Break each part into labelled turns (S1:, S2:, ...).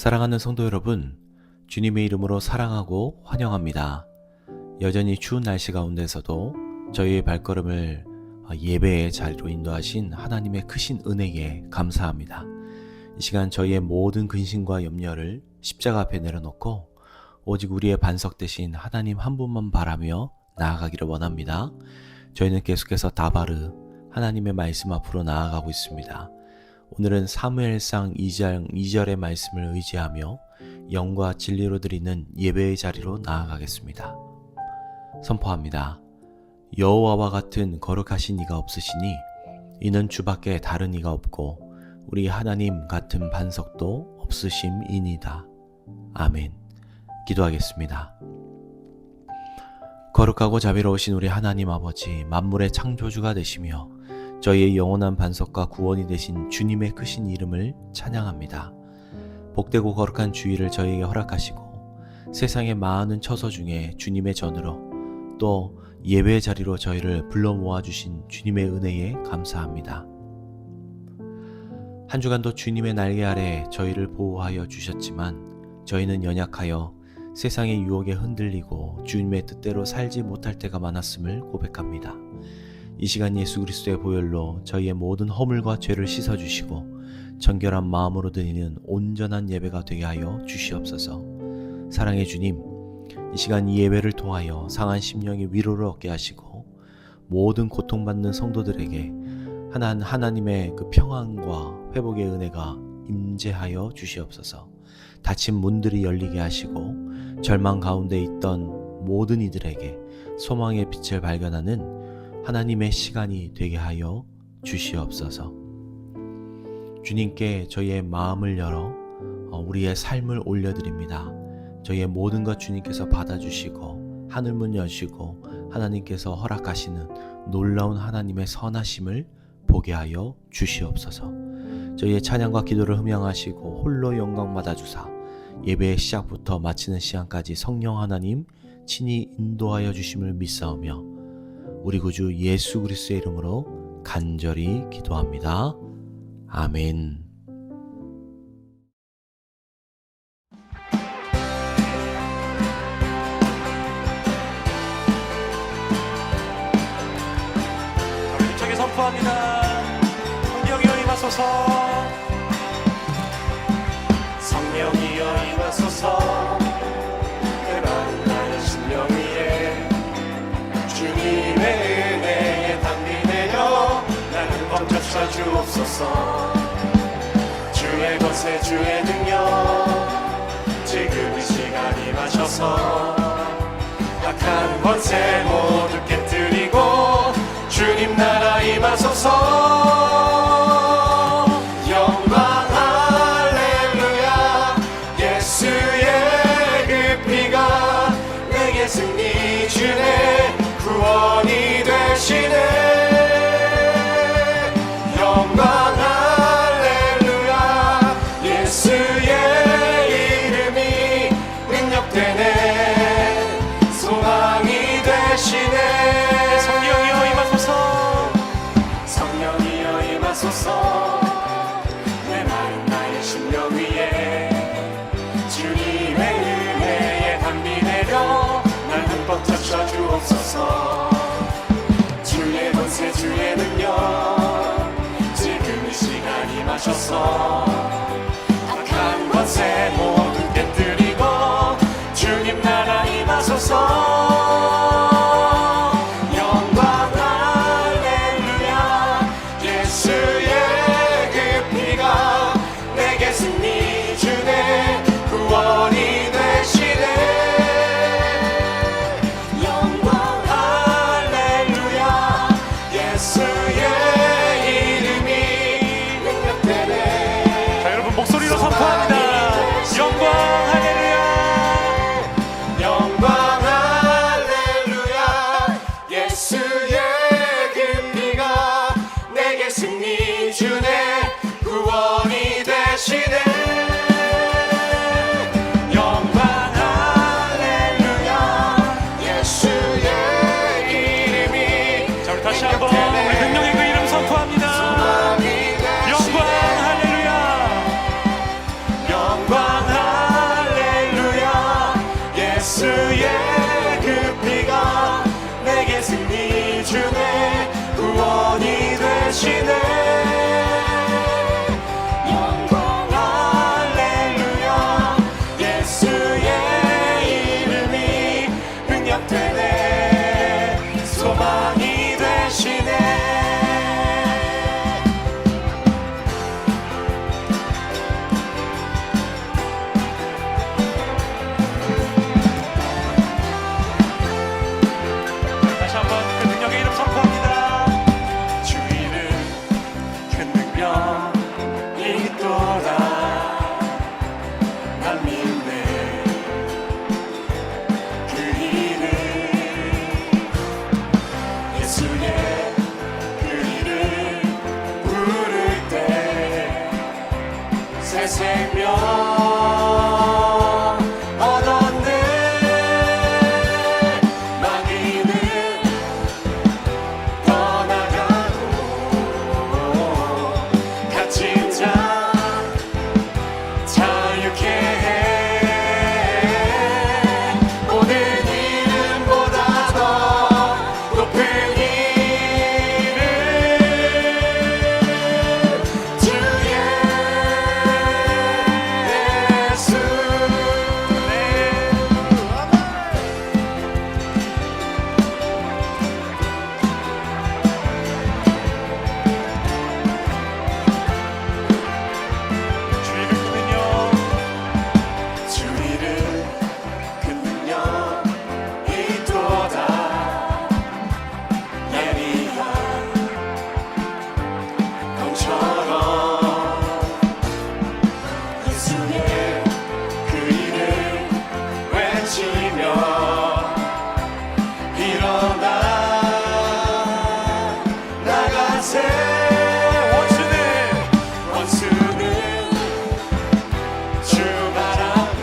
S1: 사랑하는 성도 여러분, 주님의 이름으로 사랑하고 환영합니다. 여전히 추운 날씨 가운데서도 저희의 발걸음을 예배의 자리로 인도하신 하나님의 크신 은혜에 감사합니다. 이 시간 저희의 모든 근심과 염려를 십자가 앞에 내려놓고 오직 우리의 반석 되신 하나님 한 분만 바라며 나아가기를 원합니다. 저희는 계속해서 다바르 하나님의 말씀 앞으로 나아가고 있습니다. 오늘은 사무엘상 2절의 말씀을 의지하며 영과 진리로 드리는 예배의 자리로 나아가겠습니다. 선포합니다. 여호와와 같은 거룩하신 이가 없으시니 이는 주밖에 다른 이가 없고 우리 하나님 같은 반석도 없으심이니이다. 아멘. 기도하겠습니다. 거룩하고 자비로우신 우리 하나님 아버지, 만물의 창조주가 되시며 저희의 영원한 반석과 구원이 되신 주님의 크신 이름을 찬양합니다. 복되고 거룩한 주일을 저희에게 허락하시고 세상의 많은 처소 중에 주님의 전으로 또 예배의 자리로 저희를 불러 모아주신 주님의 은혜에 감사합니다. 한 주간도 주님의 날개 아래 저희를 보호하여 주셨지만 저희는 연약하여 세상의 유혹에 흔들리고 주님의 뜻대로 살지 못할 때가 많았음을 고백합니다. 이 시간 예수 그리스도의 보혈로 저희의 모든 허물과 죄를 씻어주시고 정결한 마음으로 드리는 온전한 예배가 되게 하여 주시옵소서. 사랑의 주님, 이 시간 이 예배를 통하여 상한 심령의 위로를 얻게 하시고 모든 고통받는 성도들에게 하나님의 그 평안과 회복의 은혜가 임재하여 주시옵소서. 닫힌 문들이 열리게 하시고 절망 가운데 있던 모든 이들에게 소망의 빛을 발견하는 하나님의 시간이 되게 하여 주시옵소서. 주님께 저희의 마음을 열어 우리의 삶을 올려드립니다. 저희의 모든 것 주님께서 받아주시고 하늘문 여시고 하나님께서 허락하시는 놀라운 하나님의 선하심을 보게 하여 주시옵소서. 저희의 찬양과 기도를 흠양하시고 홀로 영광 받아주사 예배의 시작부터 마치는 시간까지 성령 하나님 친히 인도하여 주심을 믿사오며 우리 구주 예수 그리스도의 이름으로 간절히 기도합니다. 아멘.
S2: 힘차게 선포합니다. 성령이여 임하소서. 성령이여 임하소서. 메마른 나의 심령 위에 주님의 은혜에 담비 되어 나를 범접사 주옵소서. 주의 것에 주의 능력 지금 이 시간 임하셔서 악한 권세 모두 깨뜨리고 주님 나라 임하소서. 영광 할렐루야. 예수의 그 피가 내게 승리 주네 구원이 되시네. 영광 할렐루야. 예수의 이름이 능력되네 소망이 되시네. 성령이여 임하소서. 성령이여 임하소서. 메마른 나의 심령 위에 주님의 은혜에 담비 내려 날 흠뻑 적셔 주옵소서. 주의 권세 주의 능력 지금 이 시간 임하셔서 악한 권세 모두 깨뜨리고 주님 나라 임하소서. 영광 할렐루야. 예수의 그 피가 내게 승리 주네 구원이 되시네. 영광 할렐루야. 예수의 이름이 능력되네. 자, 여러분 목소리로 선포합니다. 영광 할렐루야. 영광 할렐루야. 예수의 그 피가 내게 승리 주네 구원이 되시네 영광 할렐루야 예수의 이름이 능력되네 소망이 되시네 다시 한번 그 능력의 이름 선포합니다. 주 이름 그 능력이 있도다 난 믿네 그 이름 예수의 그 이름 부를 때 새 생명 얻었네 마귀는 떠나가고 갇힌 자 자유케 해 모든 이름보다 더 높은 이름 주 예수 주 이름 그 능력 있도다 예리한 검처럼 예수의 그 이름 외치며 일어나 나가세 원수는 주 발 앞에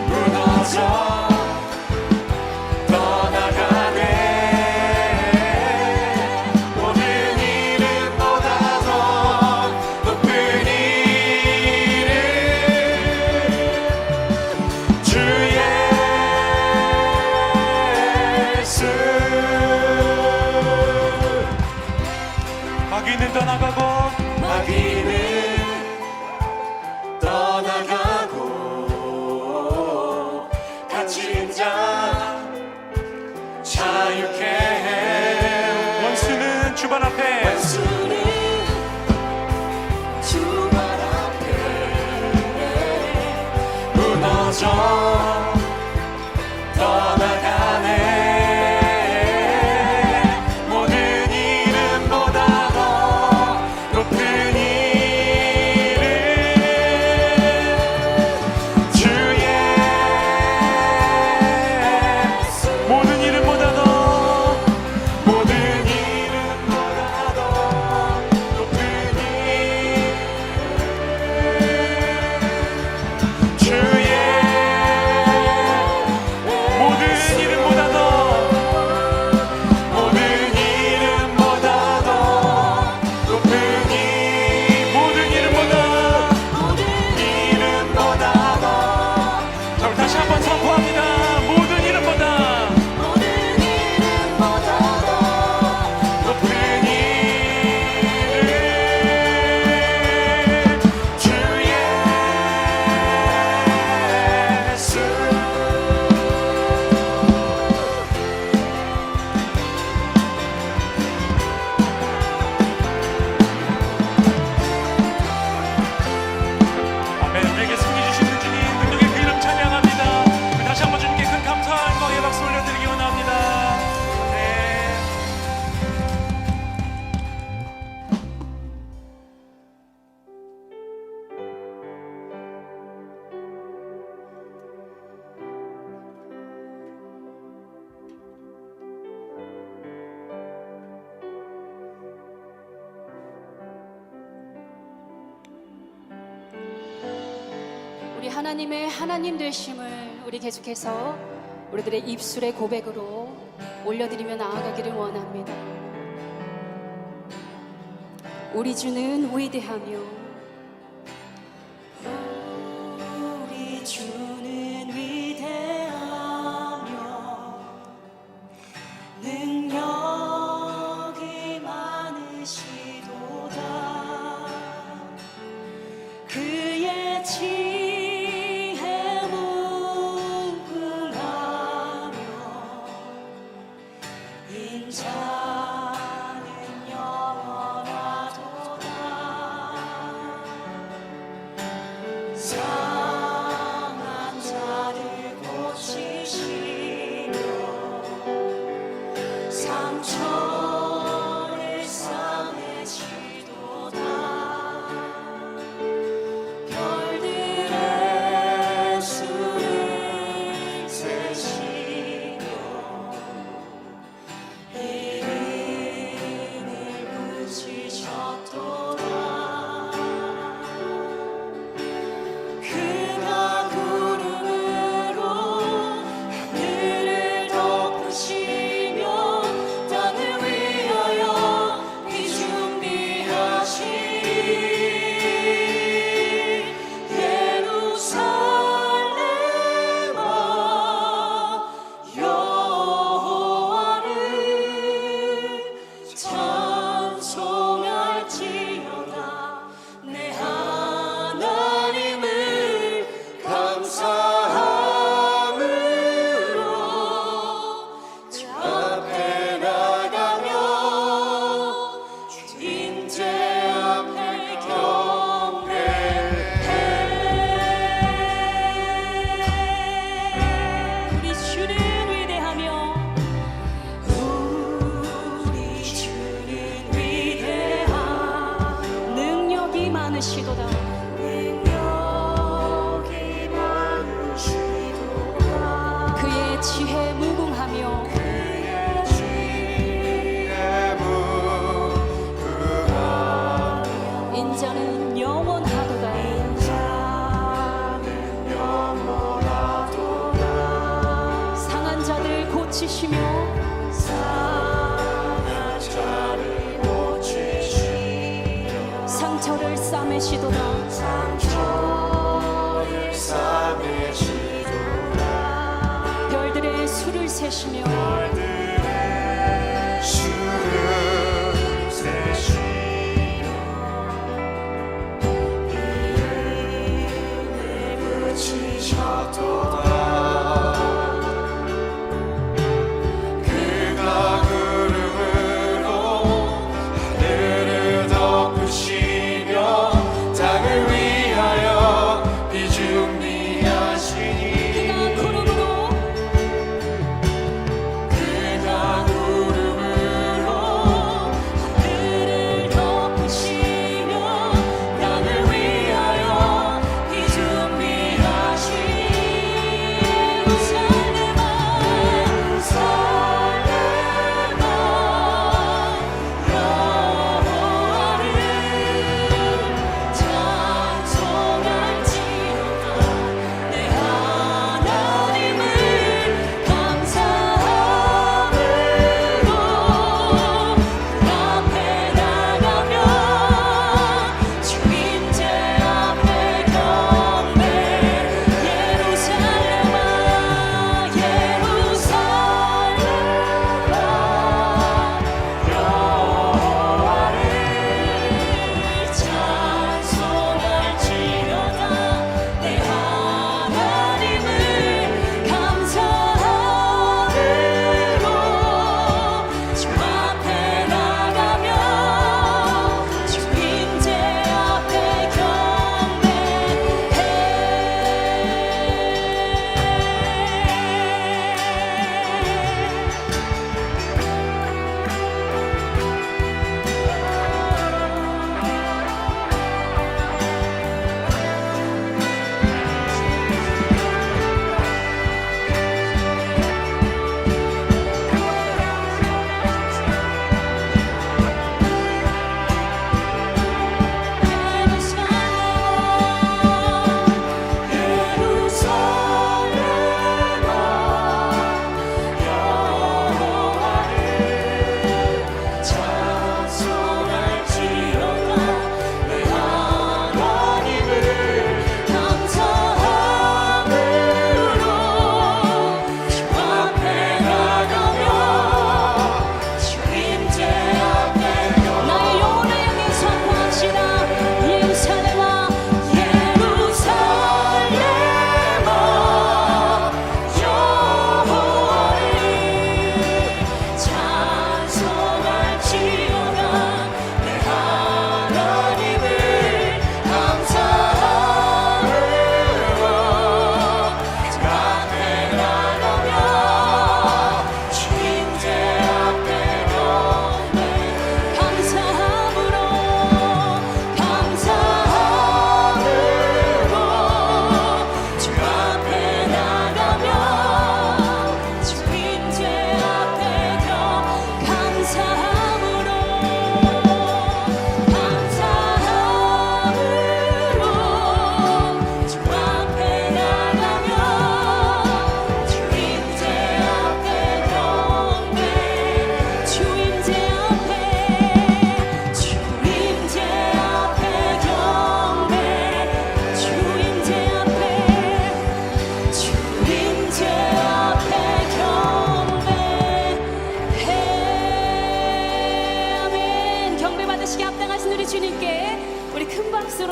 S2: 무너져 떠나가네 모든 이름보다 더 높은 이름 주 예수 마귀는 떠나가고 갇힌 자 자유케 해 원수는 주발 앞에 무너져 떠나가네 모든 이름보다 더 높은 이름 주 예수 모든 이름보다 더 모든 이름보다 더 높은 이름 주 모든 이름보다 더 모든 이름보다 더 높은 모든 이름보다 더 자, 우리 다시 한번 선포합니다. 모든 이름보다 높은 이름 주 예수 아멘. 우리에게 승리 주시는 주님 능력의 그 이름 찬양합니다. 우리 다시 한번 주님께 큰 감사와 영광의 박수 올려드리기 원합니다. 네.
S3: 우리 하나님의 하나님 되심을 우리 계속해서 우리들의 입술의 고백으로 올려드리며 나아가기를 원합니다. 우리 주는 위대하며
S4: 우리 주는
S3: 그의 지혜 무궁하며 인자는 영원하도다. 상한 자들 고치시며 상처를 싸매시도다. 별들의 수를 세시며
S4: 그가 구름으로 하늘을 덮으시며 땅을 위하여 비 준비하시니
S3: 그가 구름으로 하늘을 덮으시며 땅을 위하여 비 준비하시니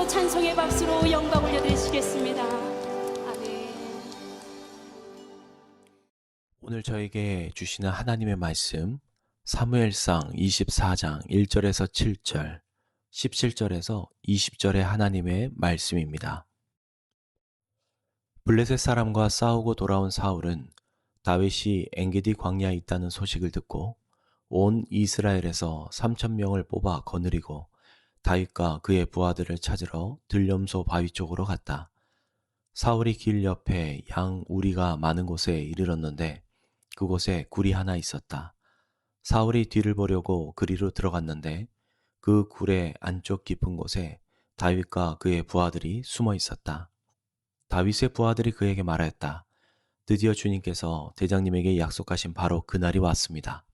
S3: 찬송의 박수로 영광 올려드리시겠습니다. 아멘.
S1: 오늘 저에게 주시는 하나님의 말씀 사무엘상 24장 1절에서 7절, 17절에서 20절의 하나님의 말씀입니다. 블레셋 사람과 싸우고 돌아온 사울은 다윗이 엔게디 광야에 있다는 소식을 듣고 온 이스라엘에서 3,000명을 뽑아 거느리고 다윗과 그의 부하들을 찾으러 들염소 바위 쪽으로 갔다. 사울이 길 옆에 양 우리가 많은 곳에 이르렀는데 그곳에 굴이 하나 있었다. 사울이 뒤를 보려고 그리로 들어갔는데 그 굴의 안쪽 깊은 곳에 다윗과 그의 부하들이 숨어 있었다. 다윗의 부하들이 그에게 말하였다. 드디어 주님께서 대장님에게 약속하신 바로 그날이 왔습니다.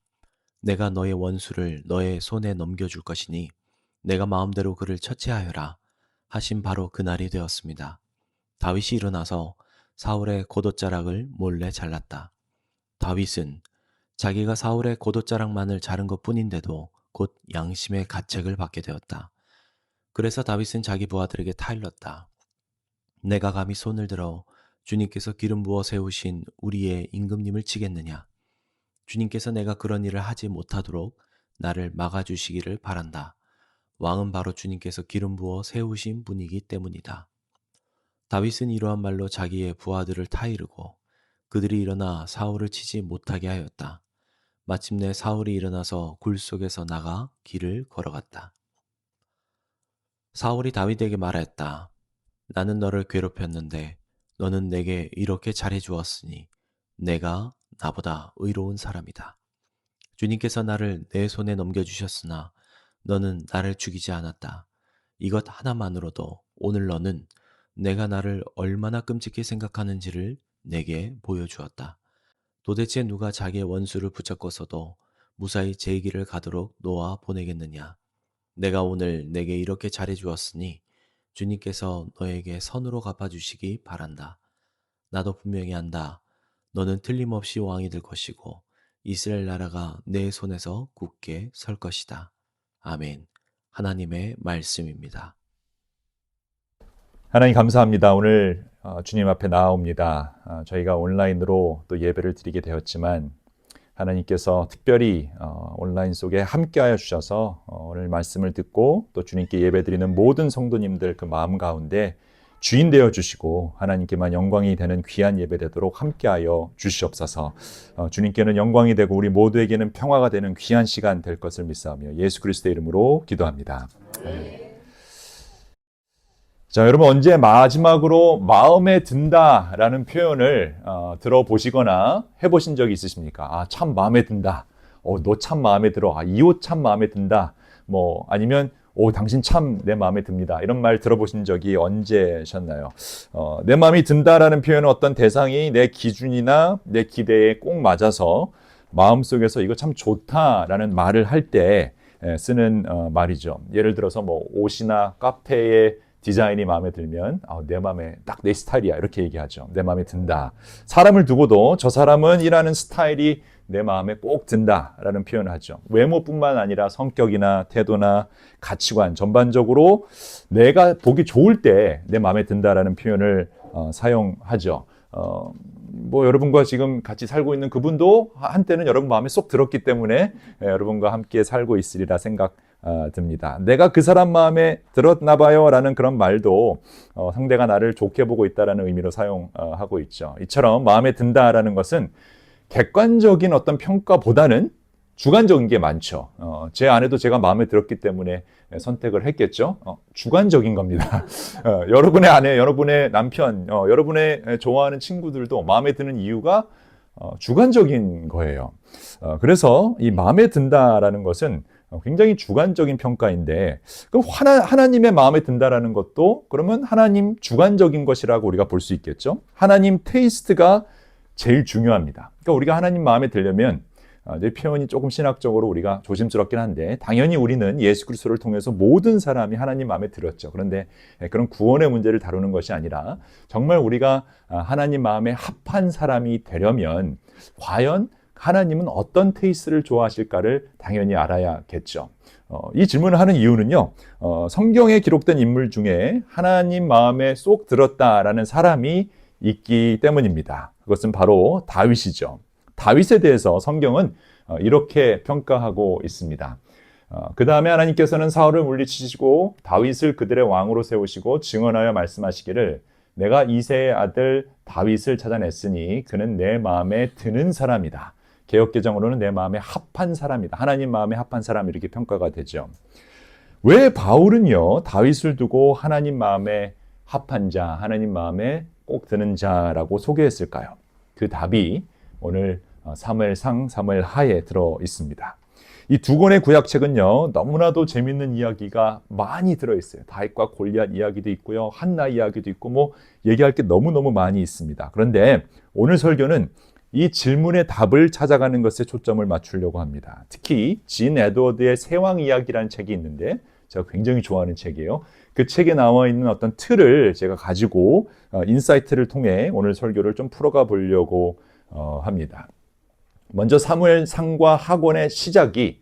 S1: 내가 너의 원수를 너의 손에 넘겨줄 것이니 내가 마음대로 그를 처치하여라 하신 바로 그날이 되었습니다. 다윗이 일어나서 사울의 겉옷자락을 몰래 잘랐다. 다윗은 자기가 사울의 겉옷자락만을 자른 것뿐인데도 곧 양심의 가책을 받게 되었다. 그래서 다윗은 자기 부하들에게 타일렀다. 내가 감히 손을 들어 주님께서 기름 부어 세우신 우리의 임금님을 치겠느냐? 주님께서 내가 그런 일을 하지 못하도록 나를 막아주시기를 바란다. 왕은 바로 주님께서 기름 부어 세우신 분이기 때문이다. 다윗은 이러한 말로 자기의 부하들을 타이르고 그들이 일어나 사울을 치지 못하게 하였다. 마침내 사울이 일어나서 굴 속에서 나가 길을 걸어갔다. 사울이 다윗에게 말하였다. 나는 너를 괴롭혔는데 너는 내게 이렇게 잘해주었으니 내가 나보다 의로운 사람이다. 주님께서 나를 내 손에 넘겨주셨으나 너는 나를 죽이지 않았다. 이것 하나만으로도 오늘 너는 내가 나를 얼마나 끔찍히 생각하는지를 내게 보여주었다. 도대체 누가 자기의 원수를 붙잡고서도 무사히 제 길을 가도록 놓아 보내겠느냐? 내가 오늘 내게 이렇게 잘해주었으니 주님께서 너에게 선으로 갚아주시기 바란다. 나도 분명히 안다. 너는 틀림없이 왕이 될 것이고 이스라엘 나라가 내 손에서 굳게 설 것이다. 아멘. 하나님의 말씀입니다.
S5: 하나님 감사합니다. 오늘 주님 앞에 나아옵니다. 저희가 온라인으로 또 예배를 드리게 되었지만 하나님께서 특별히 온라인 속에 함께하여 주셔서 오늘 말씀을 듣고 또 주님께 예배드리는 모든 성도님들 그 마음 가운데 주인 되어 주시고 하나님께만 영광이 되는 귀한 예배 되도록 함께하여 주시옵소서. 주님께는 영광이 되고 우리 모두에게는 평화가 되는 귀한 시간 될 것을 믿사오며 예수 그리스도의 이름으로 기도합니다. 자, 여러분 언제 마지막으로 마음에 든다라는 표현을 들어보시거나 해보신 적이 있으십니까? 아, 참 마음에 든다. 너 참 마음에 들어. 이 옷 참 마음에 든다. 뭐 아니면 당신 참 내 마음에 듭니다. 이런 말 들어보신 적이 언제셨나요? 내 마음이 든다라는 표현은 어떤 대상이 내 기준이나 내 기대에 꼭 맞아서 마음속에서 이거 참 좋다라는 말을 할 때 쓰는 말이죠. 예를 들어서 뭐 옷이나 카페에 디자인이 마음에 들면 내 마음에 딱 내 스타일이야 이렇게 얘기하죠. 내 마음에 든다. 사람을 두고도 저 사람은 일하는 스타일이 내 마음에 꼭 든다라는 표현을 하죠. 외모뿐만 아니라 성격이나 태도나 가치관 전반적으로 내가 보기 좋을 때 내 마음에 든다라는 표현을 사용하죠. 뭐 여러분과 지금 같이 살고 있는 그분도 한때는 여러분 마음에 쏙 들었기 때문에 여러분과 함께 살고 있으리라 생각됩니다. 내가 그 사람 마음에 들었나 봐요 라는 그런 말도 상대가 나를 좋게 보고 있다는 의미로 사용하고 있죠. 이처럼 마음에 든다라는 것은 객관적인 어떤 평가보다는 주관적인 게 많죠. 제 아내도 제가 마음에 들었기 때문에 선택을 했겠죠. 주관적인 겁니다. 여러분의 아내, 여러분의 남편, 여러분의 좋아하는 친구들도 마음에 드는 이유가 주관적인 거예요. 그래서 이 마음에 든다라는 것은 굉장히 주관적인 평가인데 그럼 하나님의 마음에 든다라는 것도 그러면 하나님 주관적인 것이라고 우리가 볼 수 있겠죠. 하나님 테이스트가 제일 중요합니다. 그러니까 우리가 하나님 마음에 들려면 내 표현이 조금 신학적으로 우리가 조심스럽긴 한데 당연히 우리는 예수 그리스도를 통해서 모든 사람이 하나님 마음에 들었죠. 그런데 그런 구원의 문제를 다루는 것이 아니라 정말 우리가 하나님 마음에 합한 사람이 되려면 과연 하나님은 어떤 테이스트를 좋아하실까를 당연히 알아야겠죠. 이 질문을 하는 이유는요. 성경에 기록된 인물 중에 하나님 마음에 쏙 들었다라는 사람이 있기 때문입니다. 그것은 바로 다윗이죠. 다윗에 대해서 성경은 이렇게 평가하고 있습니다. 그 다음에 하나님께서는 사울을 물리치시고 다윗을 그들의 왕으로 세우시고 증언하여 말씀하시기를 내가 이새의 아들 다윗을 찾아냈으니 그는 내 마음에 드는 사람이다. 개역개정으로는 내 마음에 합한 사람이다. 하나님 마음에 합한 사람 이렇게 평가가 되죠. 왜 바울은요 다윗을 두고 하나님 마음에 합한 자, 하나님 마음에 꼭 드는 자라고 소개했을까요? 그 답이 오늘 사무엘상, 사무엘하에 들어 있습니다. 이 두 권의 구약책은요, 너무나도 재밌는 이야기가 많이 들어있어요. 다윗과 골리앗 이야기도 있고요, 한나 이야기도 있고, 뭐 얘기할 게 너무너무 많이 있습니다. 그런데 오늘 설교는 이 질문의 답을 찾아가는 것에 초점을 맞추려고 합니다. 특히 진 에드워드의 세왕 이야기라는 책이 있는데 제가 굉장히 좋아하는 책이에요. 그 책에 나와 있는 어떤 틀을 제가 가지고 인사이트를 통해 오늘 설교를 좀 풀어가 보려고 합니다. 먼저 사무엘상과 하권의 시작이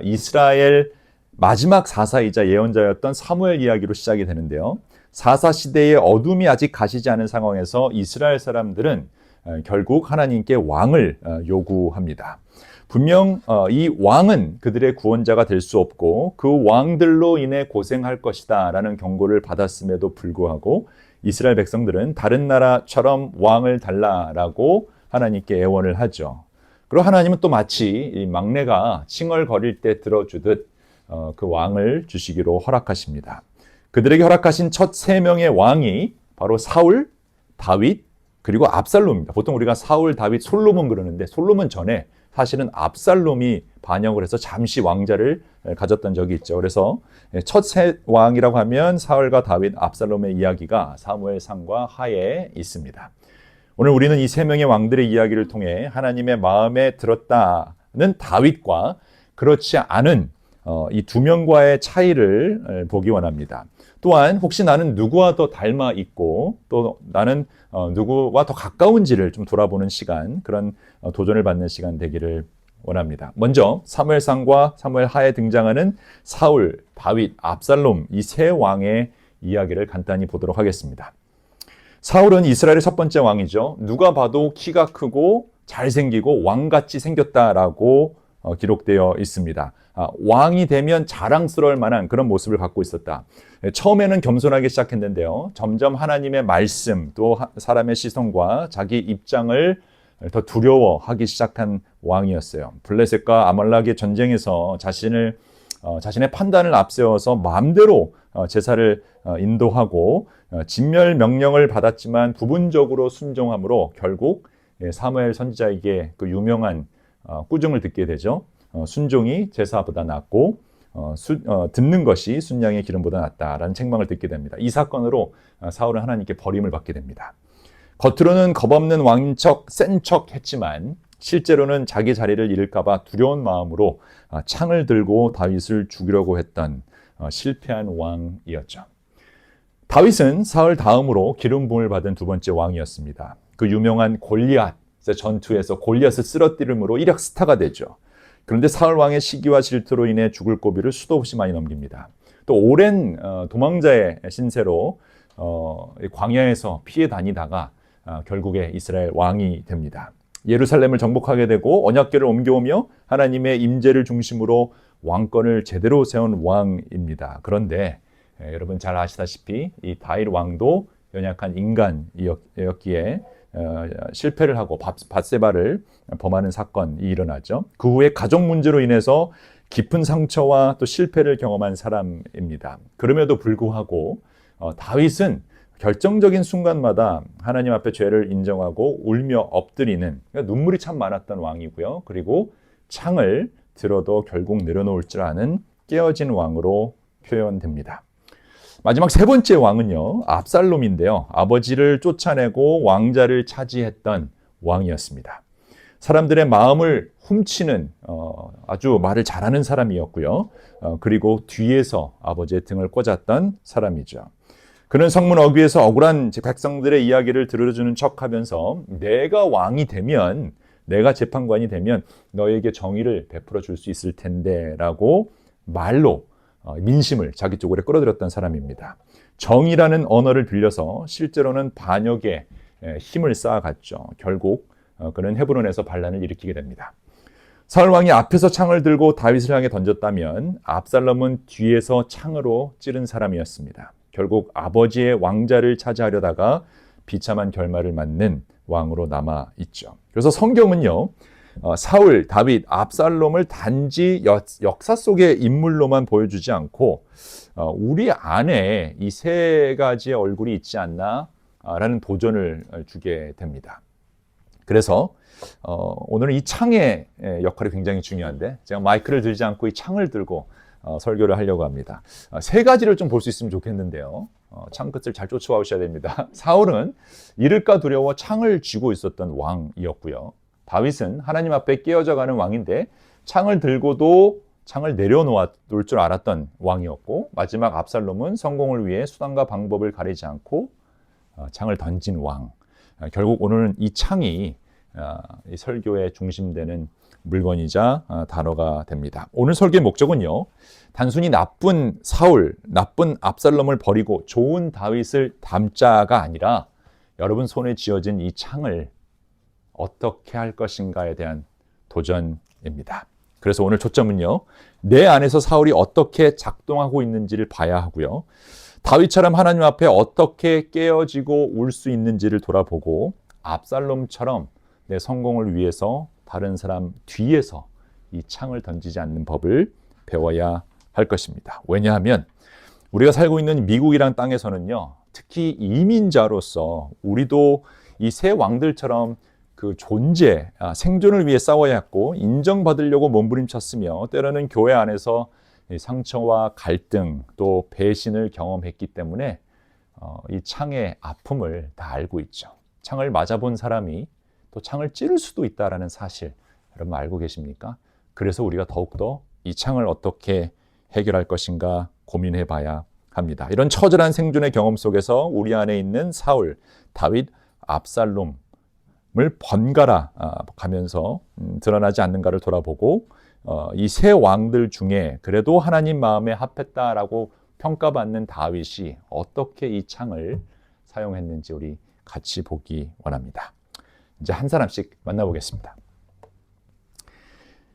S5: 이스라엘 마지막 사사이자 예언자였던 사무엘 이야기로 시작이 되는데요. 사사 시대의 어둠이 아직 가시지 않은 상황에서 이스라엘 사람들은 결국 하나님께 왕을 요구합니다. 분명 이 왕은 그들의 구원자가 될 수 없고 그 왕들로 인해 고생할 것이다 라는 경고를 받았음에도 불구하고 이스라엘 백성들은 다른 나라처럼 왕을 달라라고 하나님께 애원을 하죠. 그리고 하나님은 또 마치 이 막내가 칭얼거릴 때 들어주듯 그 왕을 주시기로 허락하십니다. 그들에게 허락하신 첫 3명의 왕이 바로 사울, 다윗, 그리고 압살롬입니다. 보통 우리가 사울, 다윗, 솔로몬 그러는데 솔로몬 전에 사실은 압살롬이 반역을 해서 잠시 왕자를 가졌던 적이 있죠. 그래서 첫 세 왕이라고 하면 사울과 다윗, 압살롬의 이야기가 사무엘상과 하에 있습니다. 오늘 우리는 이 3명의 왕들의 이야기를 통해 하나님의 마음에 들었다는 다윗과 그렇지 않은 이 2명과의 차이를 보기 원합니다. 또한 혹시 나는 누구와 더 닮아 있고 또 나는 누구와 더 가까운지를 좀 돌아보는 시간, 그런 도전을 받는 시간 되기를 원합니다. 먼저 사무엘상과 사무엘하에 등장하는 사울, 다윗, 압살롬 이 3왕의 이야기를 간단히 보도록 하겠습니다. 사울은 이스라엘의 첫 번째 왕이죠. 누가 봐도 키가 크고 잘생기고 왕같이 생겼다라고 기록되어 있습니다. 왕이 되면 자랑스러울 만한 그런 모습을 갖고 있었다. 처음에는 겸손하게 시작했는데요. 점점 하나님의 말씀 또 사람의 시선과 자기 입장을 더 두려워하기 시작한 왕이었어요. 블레셋과 아말렉의 전쟁에서 자신의 판단을 앞세워서 마음대로 제사를 인도하고 진멸 명령을 받았지만 부분적으로 순종함으로 결국 사무엘 선지자에게 그 유명한 꾸중을 듣게 되죠. 순종이 제사보다 낫고 듣는 것이 순양의 기름보다 낫다라는 책망을 듣게 됩니다. 이 사건으로 사울은 하나님께 버림을 받게 됩니다. 겉으로는 겁없는 왕인 척, 센 척 했지만 실제로는 자기 자리를 잃을까 봐 두려운 마음으로 창을 들고 다윗을 죽이려고 했던 실패한 왕이었죠. 다윗은 사울 다음으로 기름 부음을 받은 두 번째 왕이었습니다. 그 유명한 골리앗 전투에서 골리앗을 쓰러뜨림으로 이력 스타가 되죠. 그런데 사울 왕의 시기와 질투로 인해 죽을 고비를 수도 없이 많이 넘깁니다. 또 오랜 도망자의 신세로 광야에서 피해 다니다가 결국에 이스라엘 왕이 됩니다. 예루살렘을 정복하게 되고 언약궤를 옮겨오며 하나님의 임재를 중심으로 왕권을 제대로 세운 왕입니다. 그런데 여러분 잘 아시다시피 이 다윗 왕도 연약한 인간이었기에 실패를 하고 밧세바를 범하는 사건이 일어나죠. 그 후에 가족 문제로 인해서 깊은 상처와 또 실패를 경험한 사람입니다. 그럼에도 불구하고 다윗은 결정적인 순간마다 하나님 앞에 죄를 인정하고 울며 엎드리는, 그러니까 눈물이 참 많았던 왕이고요. 그리고 창을 들어도 결국 내려놓을 줄 아는 깨어진 왕으로 표현됩니다. 마지막 세 번째 왕은요, 압살롬인데요. 아버지를 쫓아내고 왕자를 차지했던 왕이었습니다. 사람들의 마음을 훔치는 아주 말을 잘하는 사람이었고요. 그리고 뒤에서 아버지의 등을 꽂았던 사람이죠. 그는 성문 어귀에서 억울한 백성들의 이야기를 들어주는 척하면서 내가 왕이 되면, 내가 재판관이 되면 너에게 정의를 베풀어 줄 수 있을 텐데 라고 말로 민심을 자기 쪽으로 끌어들였던 사람입니다. 정의라는 언어를 빌려서 실제로는 반역의 힘을 쌓아갔죠. 결국 그는 헤브론에서 반란을 일으키게 됩니다. 사울 왕이 앞에서 창을 들고 다윗을 향해 던졌다면 압살롬은 뒤에서 창으로 찌른 사람이었습니다. 결국 아버지의 왕자를 차지하려다가 비참한 결말을 맞는 왕으로 남아 있죠. 그래서 성경은요, 사울, 다윗, 압살롬을 단지 역사 속의 인물로만 보여주지 않고 우리 안에 이 세 가지의 얼굴이 있지 않나 라는 도전을 주게 됩니다. 그래서 오늘은 이 창의 역할이 굉장히 중요한데 제가 마이크를 들지 않고 이 창을 들고 설교를 하려고 합니다. 세 가지를 좀 볼 수 있으면 좋겠는데요. 창 끝을 잘 쫓아와 오셔야 됩니다. 사울은 잃을까 두려워 창을 쥐고 있었던 왕이었고요. 다윗은 하나님 앞에 깨어져 가는 왕인데 창을 들고도 창을 내려놓을 줄 알았던 왕이었고, 마지막 압살롬은 성공을 위해 수단과 방법을 가리지 않고 창을 던진 왕. 결국 오늘은 이 창이 이 설교의 중심되는 물건이자 단어가 됩니다. 오늘 설교의 목적은요, 단순히 나쁜 사울, 나쁜 압살롬을 버리고 좋은 다윗을 담자가 아니라 여러분 손에 쥐어진 이 창을 어떻게 할 것인가에 대한 도전입니다. 그래서 오늘 초점은요, 내 안에서 사울이 어떻게 작동하고 있는지를 봐야 하고요, 다윗처럼 하나님 앞에 어떻게 깨어지고 울 수 있는지를 돌아보고, 압살롬처럼 내 성공을 위해서 다른 사람 뒤에서 이 창을 던지지 않는 법을 배워야 할 것입니다. 왜냐하면 우리가 살고 있는 미국이란 땅에서는요, 특히 이민자로서 우리도 이 새 왕들처럼 그 존재, 생존을 위해 싸워야 했고 인정받으려고 몸부림쳤으며 때로는 교회 안에서 상처와 갈등 또 배신을 경험했기 때문에 이 창의 아픔을 다 알고 있죠. 창을 맞아본 사람이 또 창을 찌를 수도 있다는 사실 여러분 알고 계십니까? 그래서 우리가 더욱더 이 창을 어떻게 해결할 것인가 고민해 봐야 합니다. 이런 처절한 생존의 경험 속에서 우리 안에 있는 사울, 다윗, 압살롬 을 번갈아 가면서 드러나지 않는가를 돌아보고 이 세 왕들 중에 그래도 하나님 마음에 합했다라고 평가받는 다윗이 어떻게 이 창을 사용했는지 우리 같이 보기 원합니다. 이제 한 사람씩 만나보겠습니다.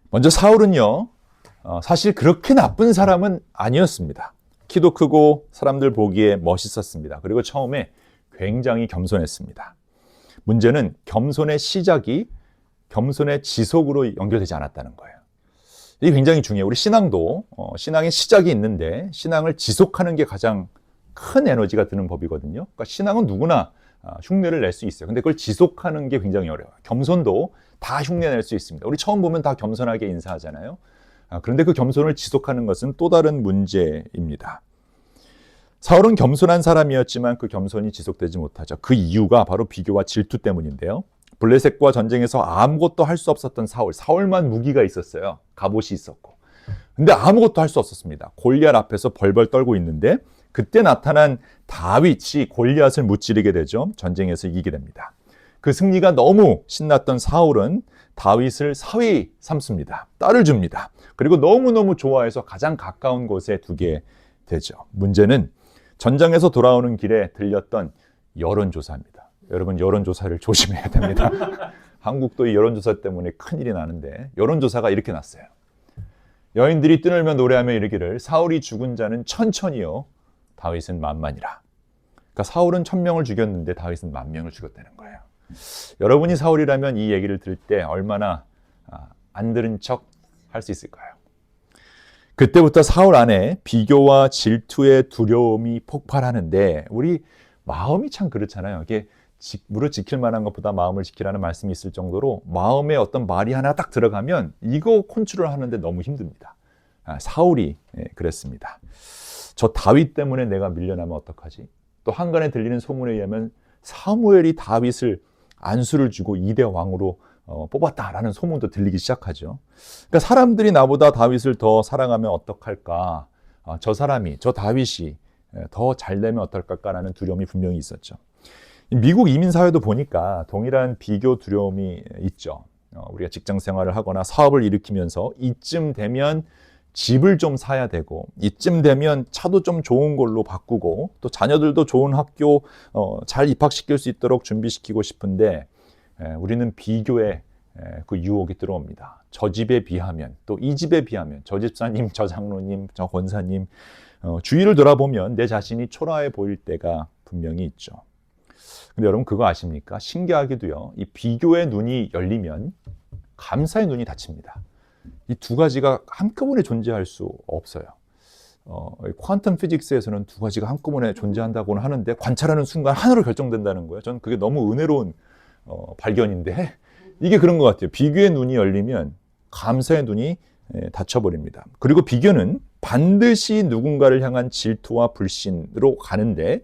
S5: 먼저 사울은요, 사실 그렇게 나쁜 사람은 아니었습니다. 키도 크고 사람들 보기에 멋있었습니다. 그리고 처음에 굉장히 겸손했습니다. 문제는 겸손의 시작이 겸손의 지속으로 연결되지 않았다는 거예요. 이게 굉장히 중요해요. 우리 신앙도 신앙의 시작이 있는데 신앙을 지속하는 게 가장 큰 에너지가 드는 법이거든요. 그러니까 신앙은 누구나 흉내를 낼 수 있어요. 근데 그걸 지속하는 게 굉장히 어려워요. 겸손도 다 흉내 낼 수 있습니다. 우리 처음 보면 다 겸손하게 인사하잖아요. 그런데 그 겸손을 지속하는 것은 또 다른 문제입니다. 사울은 겸손한 사람이었지만 그 겸손이 지속되지 못하죠. 그 이유가 바로 비교와 질투 때문인데요. 블레셋과 전쟁에서 아무것도 할 수 없었던 사울만 무기가 있었어요. 갑옷이 있었고. 근데 아무것도 할 수 없었습니다. 골리앗 앞에서 벌벌 떨고 있는데 그때 나타난 다윗이 골리앗을 무찌르게 되죠. 전쟁에서 이기게 됩니다. 그 승리가 너무 신났던 사울은 다윗을 사위 삼습니다. 딸을 줍니다. 그리고 너무너무 좋아해서 가장 가까운 곳에 두게 되죠. 문제는 전장에서 돌아오는 길에 들렸던 여론조사입니다. 여러분, 여론조사를 조심해야 됩니다. 한국도 이 여론조사 때문에 큰일이 나는데 여론조사가 이렇게 났어요. 여인들이 뜨늘며 노래하며 이르기를 사울이 죽은 자는 천천히요 다윗은 만만이라. 그러니까 사울은 1000명을 죽였는데 다윗은 10,000명을 죽였다는 거예요. 여러분이 사울이라면 이 얘기를 들을 때 얼마나 안 들은 척 할 수 있을까요? 그때부터 사울 안에 비교와 질투의 두려움이 폭발하는데 우리 마음이 참 그렇잖아요. 이게 무릇 지킬 만한 것보다 마음을 지키라는 말씀이 있을 정도로 마음에 어떤 말이 하나 딱 들어가면 이거 컨트롤 하는데 너무 힘듭니다. 사울이 그랬습니다. 저 다윗 때문에 내가 밀려나면 어떡하지? 또 한간에 들리는 소문에 의하면 사무엘이 다윗을 안수를 주고 2대 왕으로 뽑았다라는 소문도 들리기 시작하죠. 그러니까 사람들이 나보다 다윗을 더 사랑하면 어떡할까? 저 사람이, 저 다윗이 더 잘되면 어떨까라는 두려움이 분명히 있었죠. 미국 이민 사회도 보니까 동일한 비교 두려움이 있죠. 우리가 직장 생활을 하거나 사업을 일으키면서 이쯤 되면 집을 좀 사야 되고 이쯤 되면 차도 좀 좋은 걸로 바꾸고 또 자녀들도 좋은 학교 잘 입학시킬 수 있도록 준비시키고 싶은데 우리는 비교에 그 유혹이 들어옵니다. 저 집에 비하면 또 이 집에 비하면 저 집사님, 저 장로님, 저 권사님 주위를 돌아보면 내 자신이 초라해 보일 때가 분명히 있죠. 근데 여러분 그거 아십니까? 신기하게도요. 이 비교의 눈이 열리면 감사의 눈이 닫힙니다. 이 두 가지가 한꺼번에 존재할 수 없어요. 퀀텀 피직스에서는 두 가지가 한꺼번에 존재한다고는 하는데 관찰하는 순간 하나로 결정된다는 거예요. 저는 그게 너무 은혜로운 발견인데 이게 그런 것 같아요. 비교의 눈이 열리면 감사의 눈이 닫혀버립니다. 그리고 비교는 반드시 누군가를 향한 질투와 불신으로 가는데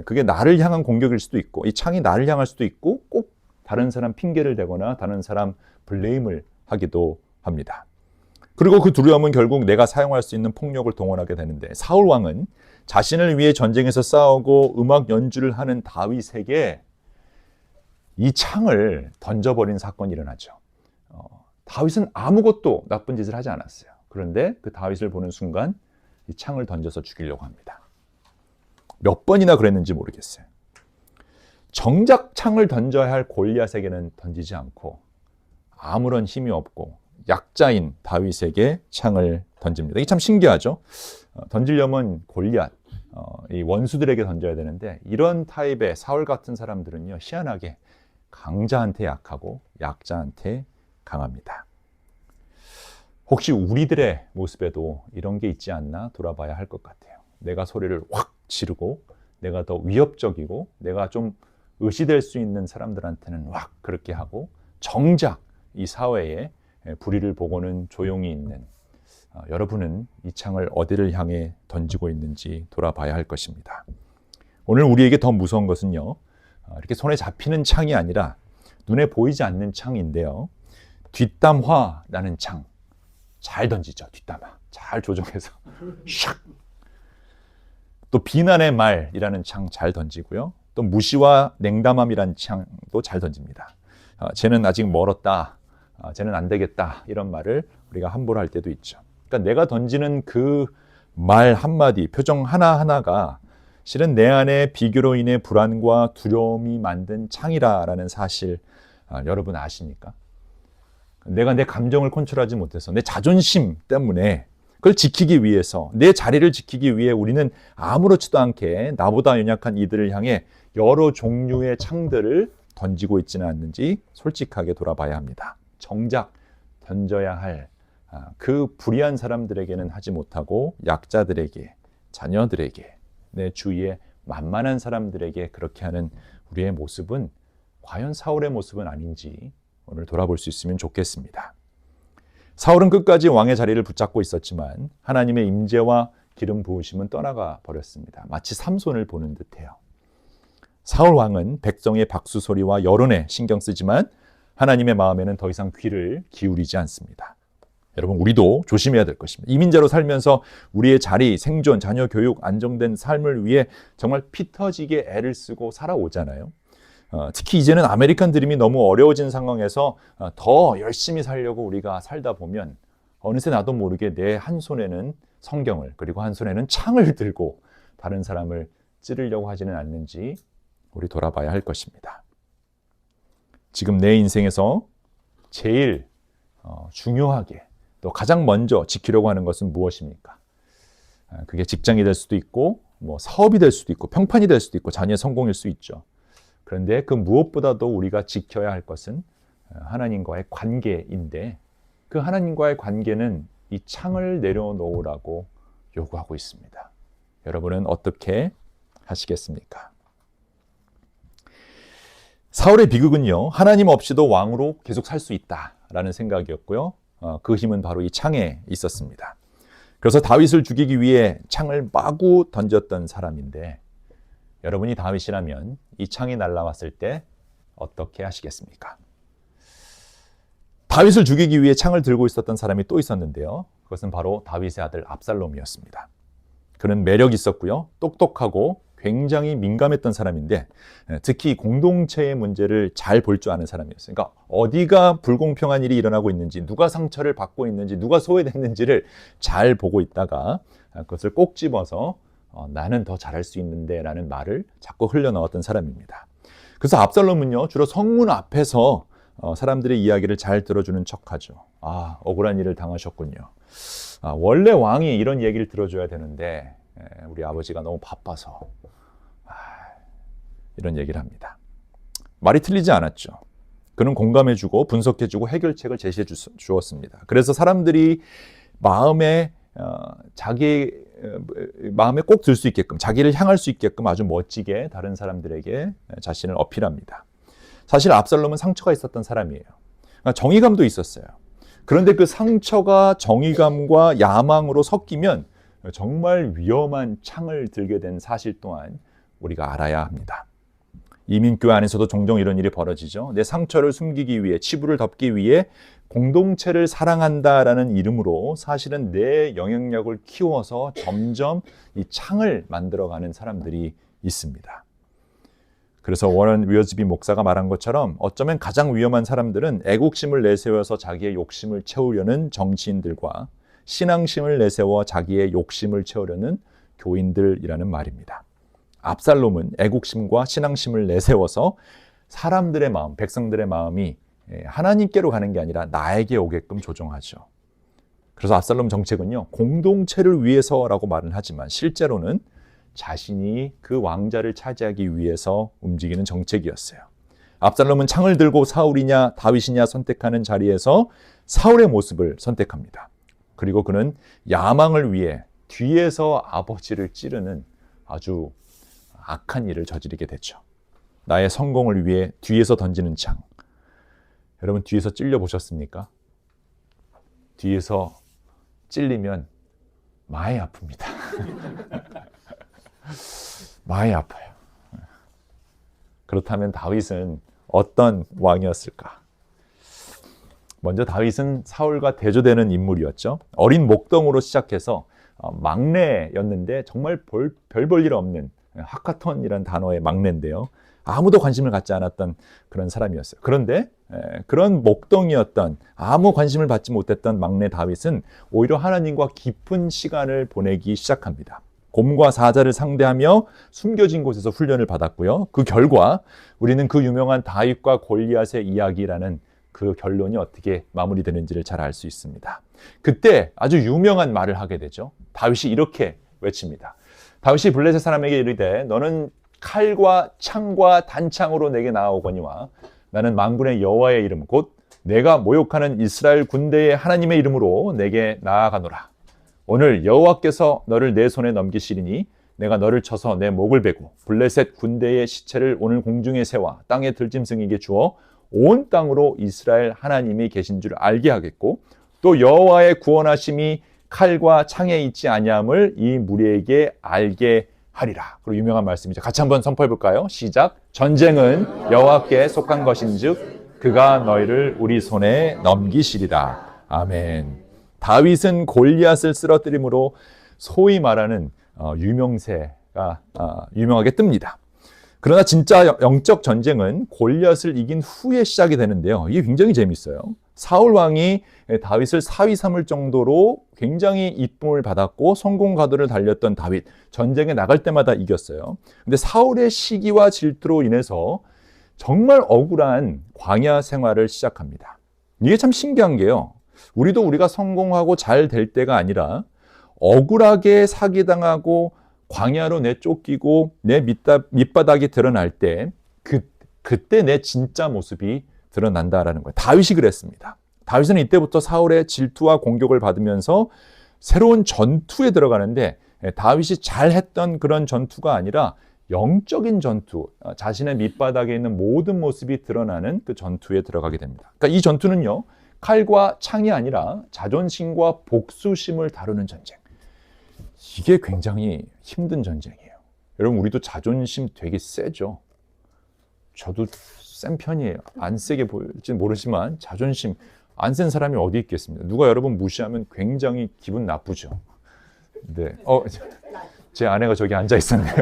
S5: 그게 나를 향한 공격일 수도 있고 이 창이 나를 향할 수도 있고 꼭 다른 사람 핑계를 대거나 다른 사람 블레임을 하기도 합니다. 그리고 그 두려움은 결국 내가 사용할 수 있는 폭력을 동원하게 되는데 사울 왕은 자신을 위해 전쟁에서 싸우고 음악 연주를 하는 다윗에게 이 창을 던져버린 사건이 일어나죠. 다윗은 아무것도 나쁜 짓을 하지 않았어요. 그런데 그 다윗을 보는 순간 이 창을 던져서 죽이려고 합니다. 몇 번이나 그랬는지 모르겠어요. 정작 창을 던져야 할 골리앗에게는 던지지 않고 아무런 힘이 없고 약자인 다윗에게 창을 던집니다. 이게 참 신기하죠. 던지려면 골리앗, 이 원수들에게 던져야 되는데 이런 타입의 사울 같은 사람들은요 희한하게 강자한테 약하고 약자한테 강합니다. 혹시 우리들의 모습에도 이런 게 있지 않나 돌아봐야 할 것 같아요. 내가 소리를 확 지르고 내가 더 위협적이고 내가 좀 의시될 수 있는 사람들한테는 확 그렇게 하고 정작 이 사회에 불의를 보고는 조용히 있는 여러분은 이 창을 어디를 향해 던지고 있는지 돌아봐야 할 것입니다. 오늘 우리에게 더 무서운 것은요. 이렇게 손에 잡히는 창이 아니라 눈에 보이지 않는 창인데요. 뒷담화라는 창. 잘 던지죠. 뒷담화. 잘 조정해서. 샥. 또 비난의 말이라는 창 잘 던지고요. 또 무시와 냉담함이라는 창도 잘 던집니다. 쟤는 아직 멀었다. 쟤는 안 되겠다. 이런 말을 우리가 함부로 할 때도 있죠. 그러니까 내가 던지는 그 말 한마디, 표정 하나하나가 실은 내 안에 비교로 인해 불안과 두려움이 만든 창이라는 사실 여러분 아십니까? 내가 내 감정을 컨트롤하지 못해서 내 자존심 때문에 그걸 지키기 위해서 내 자리를 지키기 위해 우리는 아무렇지도 않게 나보다 연약한 이들을 향해 여러 종류의 창들을 던지고 있지는 않는지 솔직하게 돌아봐야 합니다. 정작 던져야 할 그 불의한 사람들에게는 하지 못하고 약자들에게, 자녀들에게, 내 주위에 만만한 사람들에게 그렇게 하는 우리의 모습은 과연 사울의 모습은 아닌지 오늘 돌아볼 수 있으면 좋겠습니다. 사울은 끝까지 왕의 자리를 붙잡고 있었지만 하나님의 임재와 기름 부으심은 떠나가 버렸습니다. 마치 삼손을 보는 듯해요. 사울 왕은 백성의 박수 소리와 여론에 신경 쓰지만 하나님의 마음에는 더 이상 귀를 기울이지 않습니다. 여러분 우리도 조심해야 될 것입니다. 이민자로 살면서 우리의 자리, 생존, 자녀 교육, 안정된 삶을 위해 정말 피 터지게 애를 쓰고 살아오잖아요. 특히 이제는 아메리칸 드림이 너무 어려워진 상황에서 더 열심히 살려고 우리가 살다 보면 어느새 나도 모르게 내 한 손에는 성경을 그리고 한 손에는 창을 들고 다른 사람을 찌르려고 하지는 않는지 우리 돌아봐야 할 것입니다. 지금 내 인생에서 제일 중요하게 또 가장 먼저 지키려고 하는 것은 무엇입니까? 그게 직장이 될 수도 있고 뭐 사업이 될 수도 있고 평판이 될 수도 있고 자녀의 성공일 수 있죠. 그런데 그 무엇보다도 우리가 지켜야 할 것은 하나님과의 관계인데 그 하나님과의 관계는 이 창을 내려놓으라고 요구하고 있습니다. 여러분은 어떻게 하시겠습니까? 사울의 비극은요, 하나님 없이도 왕으로 계속 살 수 있다라는 생각이었고요. 그 힘은 바로 이 창에 있었습니다. 그래서 다윗을 죽이기 위해 창을 마구 던졌던 사람인데 여러분이 다윗이라면 이 창이 날아왔을 때 어떻게 하시겠습니까? 다윗을 죽이기 위해 창을 들고 있었던 사람이 또 있었는데요. 그것은 바로 다윗의 아들 압살롬이었습니다. 그는 매력이 있었고요. 똑똑하고 굉장히 민감했던 사람인데 특히 공동체의 문제를 잘 볼 줄 아는 사람이었어요. 그러니까 어디가 불공평한 일이 일어나고 있는지, 누가 상처를 받고 있는지, 누가 소외됐는지를 잘 보고 있다가 그것을 꼭 집어서 나는 더 잘할 수 있는데 라는 말을 자꾸 흘려넣었던 사람입니다. 그래서 압살롬은요, 주로 성문 앞에서 사람들의 이야기를 잘 들어주는 척하죠. 아, 억울한 일을 당하셨군요. 원래 왕이 이런 얘기를 들어줘야 되는데 우리 아버지가 너무 바빠서 이런 얘기를 합니다. 말이 틀리지 않았죠. 그는 공감해주고 분석해주고 해결책을 제시해 주었습니다. 그래서 사람들이 마음에 자기 마음에 꼭 들 수 있게끔, 자기를 향할 수 있게끔 아주 멋지게 다른 사람들에게 자신을 어필합니다. 사실 압살롬은 상처가 있었던 사람이에요. 정의감도 있었어요. 그런데 그 상처가 정의감과 야망으로 섞이면 정말 위험한 창을 들게 된 사실 또한 우리가 알아야 합니다. 이민교회 안에서도 종종 이런 일이 벌어지죠. 내 상처를 숨기기 위해, 치부를 덮기 위해 공동체를 사랑한다라는 이름으로 사실은 내 영향력을 키워서 점점 이 창을 만들어가는 사람들이 있습니다. 그래서 워런 위어즈비 목사가 말한 것처럼 어쩌면 가장 위험한 사람들은 애국심을 내세워서 자기의 욕심을 채우려는 정치인들과 신앙심을 내세워 자기의 욕심을 채우려는 교인들이라는 말입니다. 압살롬은 애국심과 신앙심을 내세워서 사람들의 마음, 백성들의 마음이 하나님께로 가는 게 아니라 나에게 오게끔 조종하죠. 그래서 압살롬 정책은요, 공동체를 위해서라고 말은 하지만 실제로는 자신이 그 왕자를 차지하기 위해서 움직이는 정책이었어요. 압살롬은 창을 들고 사울이냐 다윗이냐 선택하는 자리에서 사울의 모습을 선택합니다. 그리고 그는 야망을 위해 뒤에서 아버지를 찌르는 아주 악한 일을 저지르게 됐죠. 나의 성공을 위해 뒤에서 던지는 창. 여러분 뒤에서 찔려 보셨습니까? 뒤에서 찔리면 많이 아픕니다. 많이 아파요. 그렇다면 다윗은 어떤 왕이었을까? 먼저 다윗은 사울과 대조되는 인물이었죠. 어린 목동으로 시작해서 막내였는데 정말 별 볼 일 없는 하카톤이라는 단어의 막내인데요. 아무도 관심을 갖지 않았던 그런 사람이었어요. 그런데 그런 목동이었던, 아무 관심을 받지 못했던 막내 다윗은 오히려 하나님과 깊은 시간을 보내기 시작합니다. 곰과 사자를 상대하며 숨겨진 곳에서 훈련을 받았고요. 그 결과 우리는 그 유명한 다윗과 골리앗의 이야기라는 그 결론이 어떻게 마무리되는지를 잘 알 수 있습니다. 그때 아주 유명한 말을 하게 되죠. 다윗이 이렇게 외칩니다. 다윗이 블레셋 사람에게 이르되 너는 칼과 창과 단창으로 내게 나아오거니와 나는 만군의 여호와의 이름 곧 내가 모욕하는 이스라엘 군대의 하나님의 이름으로 내게 나아가노라. 오늘 여호와께서 너를 내 손에 넘기시리니 내가 너를 쳐서 내 목을 베고 블레셋 군대의 시체를 오늘 공중에 세워 땅의 들짐승에게 주어 온 땅으로 이스라엘 하나님이 계신 줄 알게 하겠고 또 여호와의 구원하심이 칼과 창에 있지 아니함을 이 무리에게 알게 하리라. 그리고 유명한 말씀이죠. 같이 한번 선포해 볼까요? 시작. 전쟁은 여호와께 속한 것인즉 그가 너희를 우리 손에 넘기시리라. 아멘. 다윗은 골리앗을 쓰러뜨림으로 소위 말하는 유명세가 유명하게 뜹니다. 그러나 진짜 영적 전쟁은 골리앗을 이긴 후에 시작이 되는데요. 이게 굉장히 재밌어요. 사울 왕이 다윗을 사위 삼을 정도로 굉장히 이쁨을 받았고 성공 가도를 달렸던 다윗, 전쟁에 나갈 때마다 이겼어요. 근데 사울의 시기와 질투로 인해서 정말 억울한 광야 생활을 시작합니다. 이게 참 신기한 게요. 우리가 성공하고 잘 될 때가 아니라 억울하게 사기당하고 광야로 내쫓기고 내 밑바닥이 드러날 때 그때 내 진짜 모습이 드러난다라는 거예요. 다윗이 그랬습니다. 다윗은 이때부터 사울의 질투와 공격을 받으면서 새로운 전투에 들어가는데 다윗이 잘했던 그런 전투가 아니라 영적인 전투, 자신의 밑바닥에 있는 모든 모습이 드러나는 그 전투에 들어가게 됩니다. 그러니까 이 전투는요, 칼과 창이 아니라 자존심과 복수심을 다루는 전쟁. 이게 굉장히 힘든 전쟁이에요. 여러분, 우리도 자존심 되게 세죠. 저도 센 편이에요. 안 세게 보일지는 모르지만 자존심 안 센 사람이 어디 있겠습니까? 누가 여러분 무시하면 굉장히 기분 나쁘죠. 네, 제 아내가 저기 앉아 있었네요.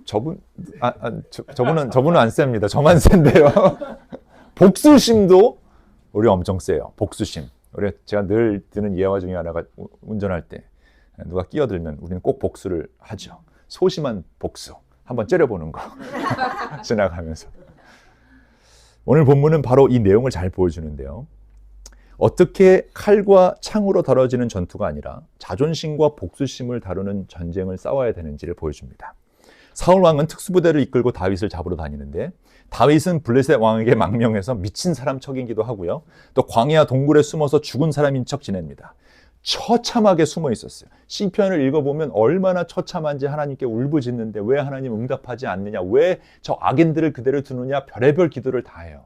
S5: 저분은 안 셉니다. 저만 센데요. 복수심도 우리 엄청 세요. 복수심. 제가 늘 드는 예화 중에 하나가 운전할 때 누가 끼어들면 우리는 꼭 복수를 하죠. 소심한 복수. 한번 째려보는 거. 지나가면서. 오늘 본문은 바로 이 내용을 잘 보여주는데요. 어떻게 칼과 창으로 다뤄지는 전투가 아니라 자존심과 복수심을 다루는 전쟁을 싸워야 되는지를 보여줍니다. 사울 왕은 특수부대를 이끌고 다윗을 잡으러 다니는데 다윗은 블레셋 왕에게 망명해서 미친 사람 척이기도 하고요. 또 광야 동굴에 숨어서 죽은 사람인 척 지냅니다. 처참하게 숨어 있었어요. 시편을 읽어보면 얼마나 처참한지 하나님께 울부짖는데 왜 하나님 응답하지 않느냐, 왜 저 악인들을 그대로 두느냐, 별의별 기도를 다 해요.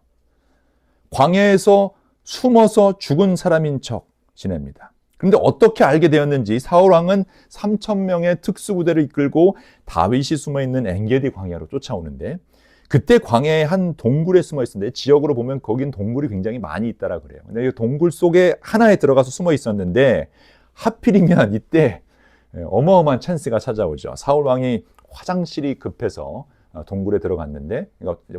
S5: 광야에서 숨어서 죽은 사람인 척 지냅니다. 그런데 어떻게 알게 되었는지 사울 왕은 3,000명의 특수부대를 이끌고 다윗이 숨어있는 엔게디 광야로 쫓아오는데 그때 광야의 한 동굴에 숨어 있었는데 지역으로 보면 거긴 동굴이 굉장히 많이 있다라 그래요. 근데 이 동굴 속에 하나에 들어가서 숨어 있었는데 하필이면 이때 어마어마한 찬스가 찾아오죠. 사울 왕이 화장실이 급해서 동굴에 들어갔는데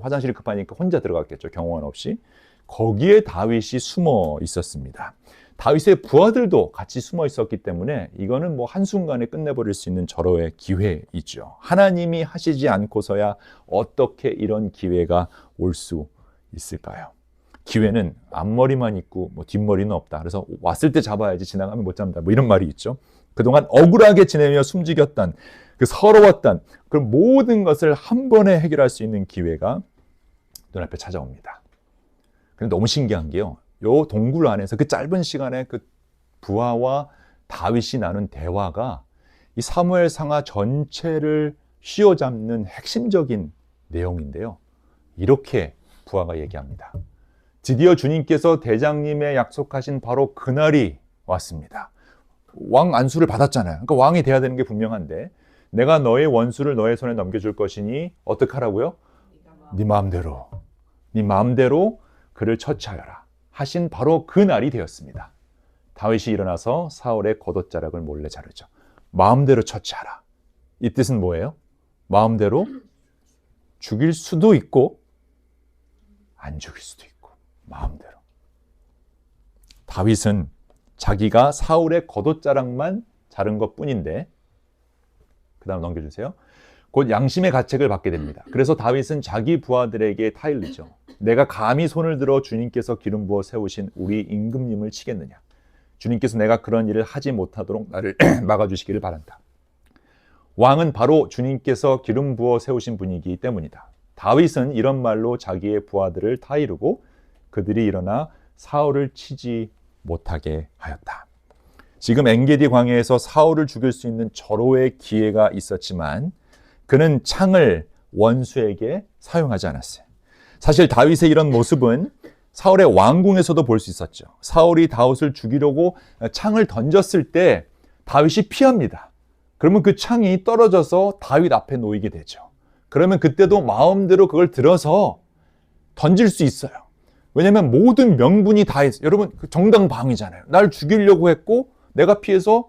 S5: 화장실이 급하니까 혼자 들어갔겠죠. 경호원 없이. 거기에 다윗이 숨어 있었습니다. 다윗의 부하들도 같이 숨어 있었기 때문에 이거는 뭐 한순간에 끝내버릴 수 있는 절호의 기회이죠. 하나님이 하시지 않고서야 어떻게 이런 기회가 올 수 있을까요? 기회는 앞머리만 있고 뭐 뒷머리는 없다. 그래서 왔을 때 잡아야지 지나가면 못 잡는다. 뭐 이런 말이 있죠. 그동안 억울하게 지내며 숨죽였던 그 서러웠던 그 모든 것을 한 번에 해결할 수 있는 기회가 눈앞에 찾아옵니다. 근데 너무 신기한 게요. 요 동굴 안에서 그 짧은 시간에 그 부하와 다윗이 나눈 대화가 이 사무엘 상하 전체를 휘어잡는 핵심적인 내용인데요. 이렇게 부하가 얘기합니다. 드디어 주님께서 대장님의 약속하신 바로 그날이 왔습니다. 왕 안수를 받았잖아요. 그러니까 왕이 돼야 되는 게 분명한데 내가 너의 원수를 너의 손에 넘겨줄 것이니 어떻게 하라고요? 네 마음대로. 네 마음대로 그를 처치하여라. 하신 바로 그 날이 되었습니다. 다윗이 일어나서 사울의 겉옷자락을 몰래 자르죠. 마음대로 처치하라. 이 뜻은 뭐예요? 마음대로 죽일 수도 있고 안 죽일 수도 있고 마음대로. 다윗은 자기가 사울의 겉옷자락만 자른 것뿐인데 그 다음 넘겨주세요. 곧 양심의 가책을 받게 됩니다. 그래서 다윗은 자기 부하들에게 타일르죠. 내가 감히 손을 들어 주님께서 기름 부어 세우신 우리 임금님을 치겠느냐. 주님께서 내가 그런 일을 하지 못하도록 나를 막아주시기를 바란다. 왕은 바로 주님께서 기름 부어 세우신 분이기 때문이다. 다윗은 이런 말로 자기의 부하들을 타이르고 그들이 일어나 사울을 치지 못하게 하였다. 지금 엔게디 광야에서 사울을 죽일 수 있는 절호의 기회가 있었지만 그는 창을 원수에게 사용하지 않았어요. 사실 다윗의 이런 모습은 사울의 왕궁에서도 볼 수 있었죠. 사울이 다윗을 죽이려고 창을 던졌을 때 다윗이 피합니다. 그러면 그 창이 떨어져서 다윗 앞에 놓이게 되죠. 그러면 그때도 마음대로 그걸 들어서 던질 수 있어요. 왜냐하면 모든 명분이 다 있어요. 여러분 정당방위잖아요. 날 죽이려고 했고 내가 피해서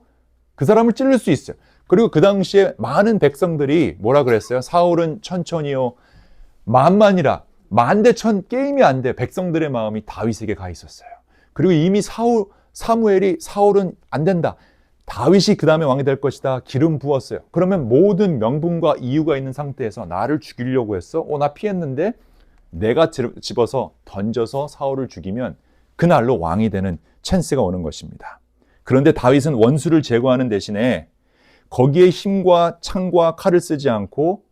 S5: 그 사람을 찔릴 수 있어요. 그리고 그 당시에 많은 백성들이 뭐라 그랬어요? 사울은 천천히요. 만만이라. 만대천 게임이 안 돼. 백성들의 마음이 다윗에게 가 있었어요. 그리고 이미 사무엘이 사울은 안 된다. 다윗이 그 다음에 왕이 될 것이다. 기름 부었어요. 그러면 모든 명분과 이유가 있는 상태에서 나를 죽이려고 했어? 나 피했는데 내가 집어서 던져서 사울을 죽이면 그날로 왕이 되는 찬스가 오는 것입니다. 그런데 다윗은 원수를 제거하는 대신에 거기에 힘과 창과 칼을 쓰지 않고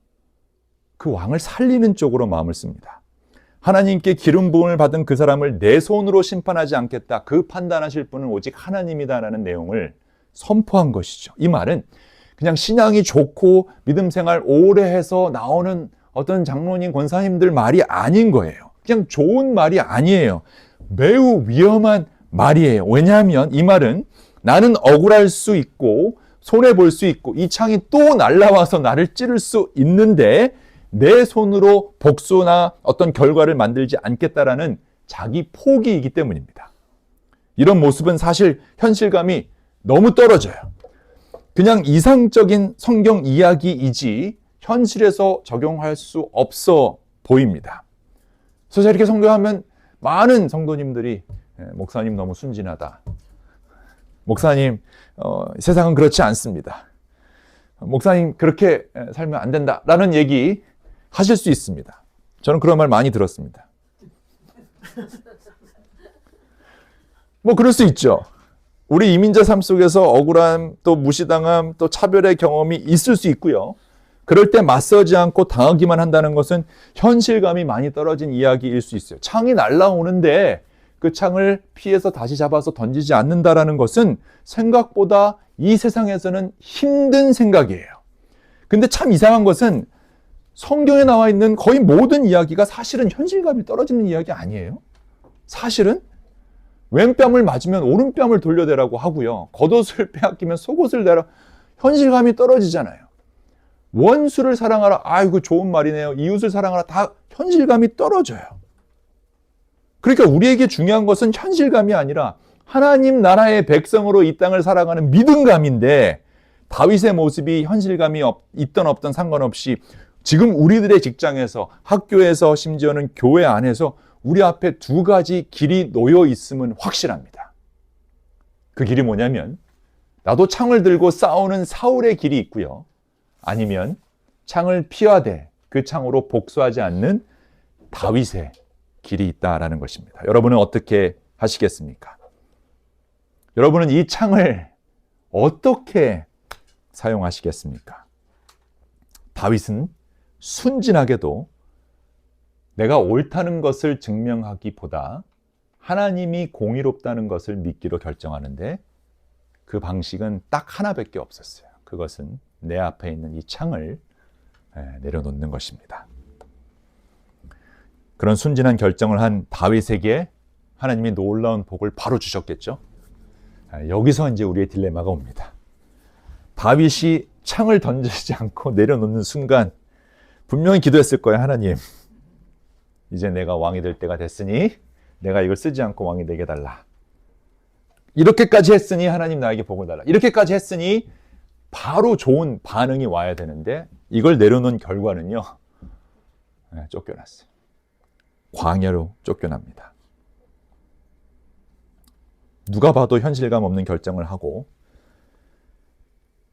S5: 그 왕을 살리는 쪽으로 마음을 씁니다. 하나님께 기름 부음을 받은 그 사람을 내 손으로 심판하지 않겠다. 그 판단하실 분은 오직 하나님이다라는 내용을 선포한 것이죠. 이 말은 그냥 신앙이 좋고 믿음 생활 오래 해서 나오는 어떤 장로님, 권사님들 말이 아닌 거예요. 그냥 좋은 말이 아니에요. 매우 위험한 말이에요. 왜냐하면 이 말은 나는 억울할 수 있고 손해볼 수 있고 이 창이 또 날아와서 나를 찌를 수 있는데 내 손으로 복수나 어떤 결과를 만들지 않겠다라는 자기 포기이기 때문입니다. 이런 모습은 사실 현실감이 너무 떨어져요. 그냥 이상적인 성경 이야기이지 현실에서 적용할 수 없어 보입니다. 그래서 이렇게 성경하면 많은 성도님들이 목사님 너무 순진하다. 목사님 세상은 그렇지 않습니다. 목사님 그렇게 살면 안 된다라는 얘기 하실 수 있습니다. 저는 그런 말 많이 들었습니다. 뭐 그럴 수 있죠. 우리 이민자 삶 속에서 억울함, 또 무시당함, 또 차별의 경험이 있을 수 있고요. 그럴 때 맞서지 않고 당하기만 한다는 것은 현실감이 많이 떨어진 이야기일 수 있어요. 창이 날아오는데 그 창을 피해서 다시 잡아서 던지지 않는다라는 것은 생각보다 이 세상에서는 힘든 생각이에요. 근데 참 이상한 것은 성경에 나와 있는 거의 모든 이야기가 사실은 현실감이 떨어지는 이야기 아니에요. 사실은 왼뺨을 맞으면 오른뺨을 돌려대라고 하고요. 겉옷을 빼앗기면 속옷을 내라. 현실감이 떨어지잖아요. 원수를 사랑하라. 아이고 좋은 말이네요. 이웃을 사랑하라. 다 현실감이 떨어져요. 그러니까 우리에게 중요한 것은 현실감이 아니라 하나님 나라의 백성으로 이 땅을 살아가는 믿음감인데, 다윗의 모습이 현실감이 있던 없던 상관없이 지금 우리들의 직장에서, 학교에서, 심지어는 교회 안에서 우리 앞에 두 가지 길이 놓여 있음은 확실합니다. 그 길이 뭐냐면 나도 창을 들고 싸우는 사울의 길이 있고요. 아니면 창을 피하되 그 창으로 복수하지 않는 다윗의 길이 있다라는 것입니다. 여러분은 어떻게 하시겠습니까? 여러분은 이 창을 어떻게 사용하시겠습니까? 다윗은 순진하게도 내가 옳다는 것을 증명하기보다 하나님이 공의롭다는 것을 믿기로 결정하는데, 그 방식은 딱 하나밖에 없었어요. 그것은 내 앞에 있는 이 창을 내려놓는 것입니다. 그런 순진한 결정을 한 다윗에게 하나님이 놀라운 복을 바로 주셨겠죠. 여기서 이제 우리의 딜레마가 옵니다. 다윗이 창을 던지지 않고 내려놓는 순간 분명히 기도했을 거예요. 하나님, 이제 내가 왕이 될 때가 됐으니 내가 이걸 쓰지 않고 왕이 되게 달라. 이렇게까지 했으니 하나님 나에게 복을 달라. 이렇게까지 했으니 바로 좋은 반응이 와야 되는데, 이걸 내려놓은 결과는요, 쫓겨났어요. 광야로 쫓겨납니다. 누가 봐도 현실감 없는 결정을 하고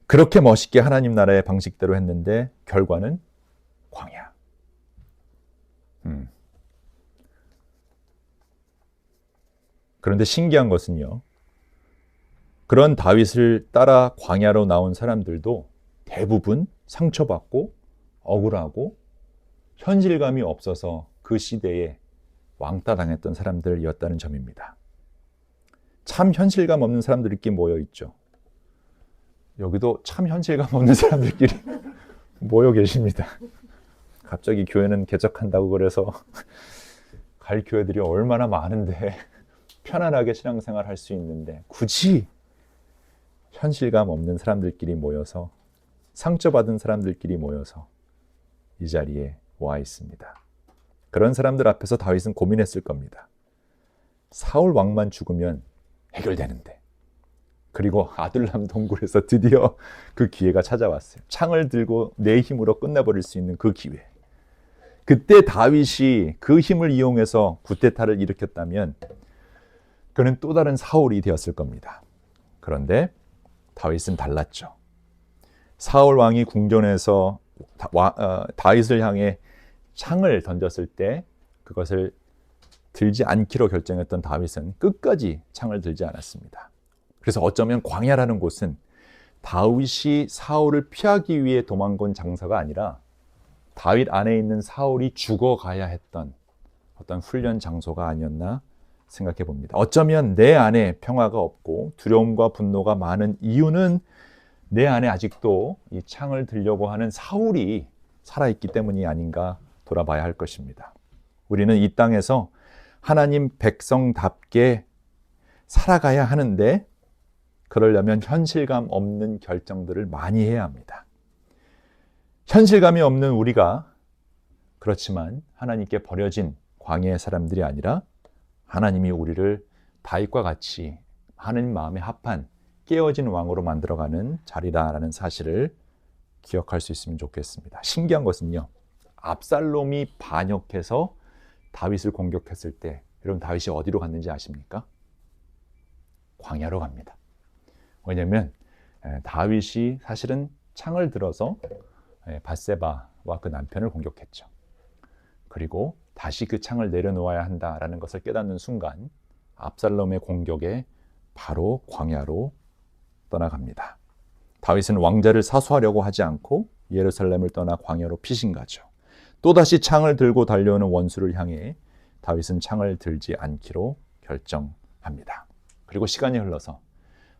S5: 그렇게 멋있게 하나님 나라의 방식대로 했는데 결과는 광야. 그런데 신기한 것은요, 그런 다윗을 따라 광야로 나온 사람들도 대부분 상처받고 억울하고 현실감이 없어서 그 시대에 왕따당했던 사람들이었다는 점입니다. 참 현실감 없는 사람들끼리 모여 있죠. 여기도 참 현실감 없는 사람들끼리 모여 계십니다. 갑자기 교회는 개척한다고 그래서 갈 교회들이 얼마나 많은데, 편안하게 신앙생활 할 수 있는데 굳이 현실감 없는 사람들끼리 모여서, 상처받은 사람들끼리 모여서 이 자리에 와 있습니다. 그런 사람들 앞에서 다윗은 고민했을 겁니다. 사울 왕만 죽으면 해결되는데. 그리고 아둘람 동굴에서 드디어 그 기회가 찾아왔어요. 창을 들고 내 힘으로 끝내버릴 수 있는 그 기회. 그때 다윗이 그 힘을 이용해서 구테타를 일으켰다면 그는 또 다른 사울이 되었을 겁니다. 그런데 다윗은 달랐죠. 사울 왕이 궁전에서 다윗을 향해 창을 던졌을 때 그것을 들지 않기로 결정했던 다윗은 끝까지 창을 들지 않았습니다. 그래서 어쩌면 광야라는 곳은 다윗이 사울을 피하기 위해 도망간 장소가 아니라 다윗 안에 있는 사울이 죽어가야 했던 어떤 훈련 장소가 아니었나 생각해 봅니다. 어쩌면 내 안에 평화가 없고 두려움과 분노가 많은 이유는 내 안에 아직도 이 창을 들려고 하는 사울이 살아있기 때문이 아닌가 돌아봐야 할 것입니다. 우리는 이 땅에서 하나님 백성답게 살아가야 하는데, 그러려면 현실감 없는 결정들을 많이 해야 합니다. 현실감이 없는 우리가 그렇지만 하나님께 버려진 광야의 사람들이 아니라 하나님이 우리를 다윗과 같이 하나님 마음에 합한 깨어진 왕으로 만들어가는 자리다라는 사실을 기억할 수 있으면 좋겠습니다. 신기한 것은요, 압살롬이 반역해서 다윗을 공격했을 때 여러분 다윗이 어디로 갔는지 아십니까? 광야로 갑니다. 왜냐하면 다윗이 사실은 창을 들어서 밧세바와 그 남편을 공격했죠. 그리고 다시 그 창을 내려놓아야 한다라는 것을 깨닫는 순간 압살롬의 공격에 바로 광야로 떠나갑니다. 다윗은 왕자를 사수하려고 하지 않고 예루살렘을 떠나 광야로 피신 가죠. 또다시 창을 들고 달려오는 원수를 향해 다윗은 창을 들지 않기로 결정합니다. 그리고 시간이 흘러서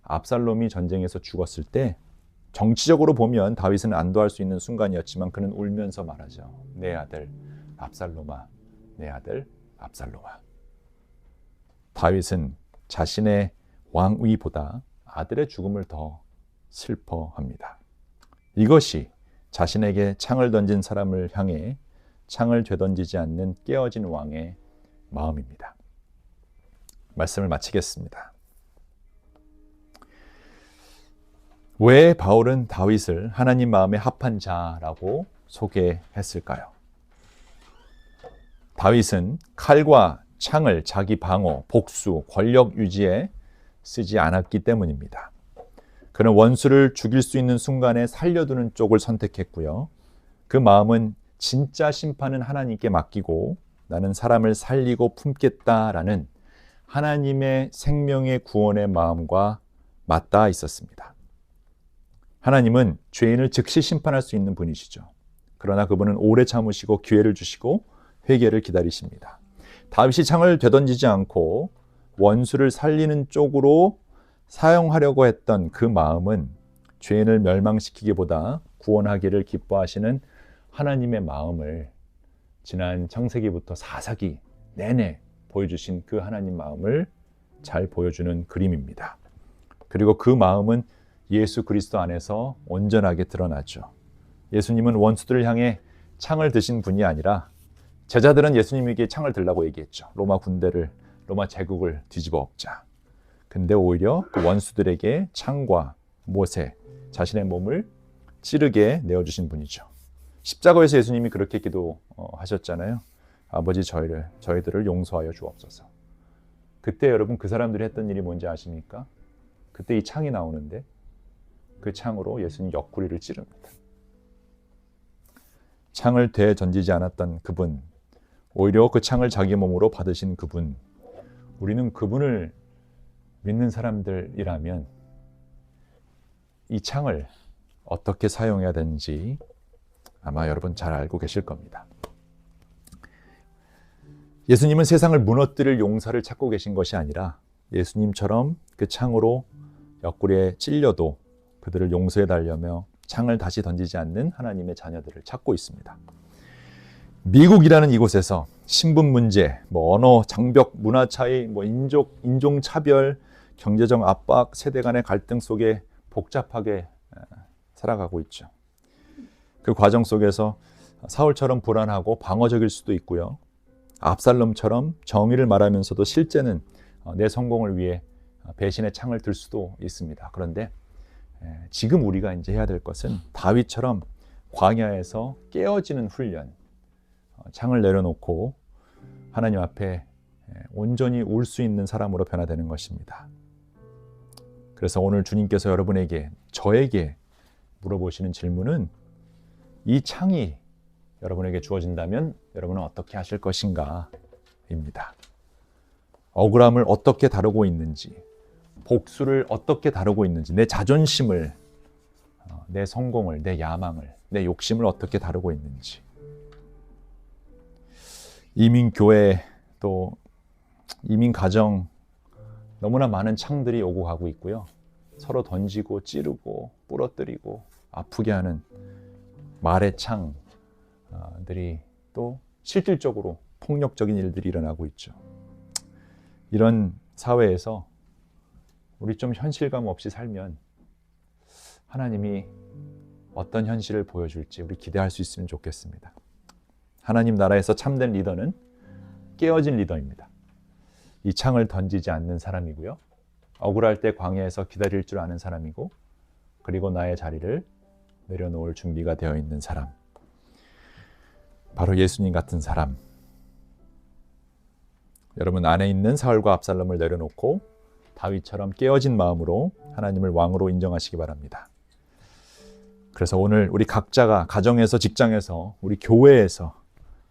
S5: 압살롬이 전쟁에서 죽었을 때 정치적으로 보면 다윗은 안도할 수 있는 순간이었지만 그는 울면서 말하죠. 내 아들 압살롬아, 내 아들 압살롬아. 다윗은 자신의 왕위보다 아들의 죽음을 더 슬퍼합니다. 이것이 자신에게 창을 던진 사람을 향해 창을 되던지지 않는 깨어진 왕의 마음입니다. 말씀을 마치겠습니다. 왜 바울은 다윗을 하나님 마음에 합한 자라고 소개했을까요? 다윗은 칼과 창을 자기 방어, 복수, 권력 유지에 쓰지 않았기 때문입니다. 그는 원수를 죽일 수 있는 순간에 살려두는 쪽을 선택했고요. 그 마음은 진짜 심판은 하나님께 맡기고 나는 사람을 살리고 품겠다라는 하나님의 생명의 구원의 마음과 맞닿아 있었습니다. 하나님은 죄인을 즉시 심판할 수 있는 분이시죠. 그러나 그분은 오래 참으시고 기회를 주시고 회개를 기다리십니다. 다윗이 창을 되던지지 않고 원수를 살리는 쪽으로 사용하려고 했던 그 마음은 죄인을 멸망시키기보다 구원하기를 기뻐하시는 하나님의 마음을 지난 창세기부터 사사기 내내 보여주신 그 하나님 마음을 잘 보여주는 그림입니다. 그리고 그 마음은 예수 그리스도 안에서 온전하게 드러나죠. 예수님은 원수들을 향해 창을 드신 분이 아니라 제자들은 예수님에게 창을 들라고 얘기했죠. 로마 제국을 뒤집어 엎자. 근데 오히려 그 원수들에게 창과 못에 자신의 몸을 찌르게 내어주신 분이죠. 십자가에서 예수님이 그렇게 기도하셨잖아요. 아버지 저희들을 용서하여 주옵소서. 그때 여러분 그 사람들이 했던 일이 뭔지 아십니까? 그때 이 창이 나오는데 그 창으로 예수님 옆구리를 찌릅니다. 창을 되던지지 않았던 그분, 오히려 그 창을 자기 몸으로 받으신 그분, 우리는 그분을 믿는 사람들이라면 이 창을 어떻게 사용해야 되는지 아마 여러분 잘 알고 계실 겁니다. 예수님은 세상을 무너뜨릴 용사를 찾고 계신 것이 아니라 예수님처럼 그 창으로 옆구리에 찔려도 그들을 용서해 달려며 창을 다시 던지지 않는 하나님의 자녀들을 찾고 있습니다. 미국이라는 이곳에서 신분 문제, 언어, 장벽, 문화 차이, 인종 차별, 경제적 압박, 세대 간의 갈등 속에 복잡하게 살아가고 있죠. 그 과정 속에서 사울처럼 불안하고 방어적일 수도 있고요. 압살롬처럼 정의를 말하면서도 실제는 내 성공을 위해 배신의 창을 들 수도 있습니다. 그런데 지금 우리가 이제 해야 될 것은 다윗처럼 광야에서 깨어지는 훈련, 창을 내려놓고 하나님 앞에 온전히 울 수 있는 사람으로 변화되는 것입니다. 그래서 오늘 주님께서 여러분에게, 저에게 물어보시는 질문은 이 창이 여러분에게 주어진다면 여러분은 어떻게 하실 것인가 입니다. 억울함을 어떻게 다루고 있는지, 복수를 어떻게 다루고 있는지, 내 자존심을, 내 성공을, 내 야망을, 내 욕심을 어떻게 다루고 있는지. 이민교회 또 이민가정 너무나 많은 창들이 오고 가고 있고요. 서로 던지고 찌르고 부러뜨리고 아프게 하는 말의 창들이 또 실질적으로 폭력적인 일들이 일어나고 있죠. 이런 사회에서 우리 좀 현실감 없이 살면 하나님이 어떤 현실을 보여줄지 우리 기대할 수 있으면 좋겠습니다. 하나님 나라에서 참된 리더는 깨어진 리더입니다. 이 창을 던지지 않는 사람이고요. 억울할 때 광야에서 기다릴 줄 아는 사람이고, 그리고 나의 자리를 내려놓을 준비가 되어 있는 사람. 바로 예수님 같은 사람. 여러분 안에 있는 사울과 압살롬을 내려놓고 다윗처럼 깨어진 마음으로 하나님을 왕으로 인정하시기 바랍니다. 그래서 오늘 우리 각자가 가정에서, 직장에서, 우리 교회에서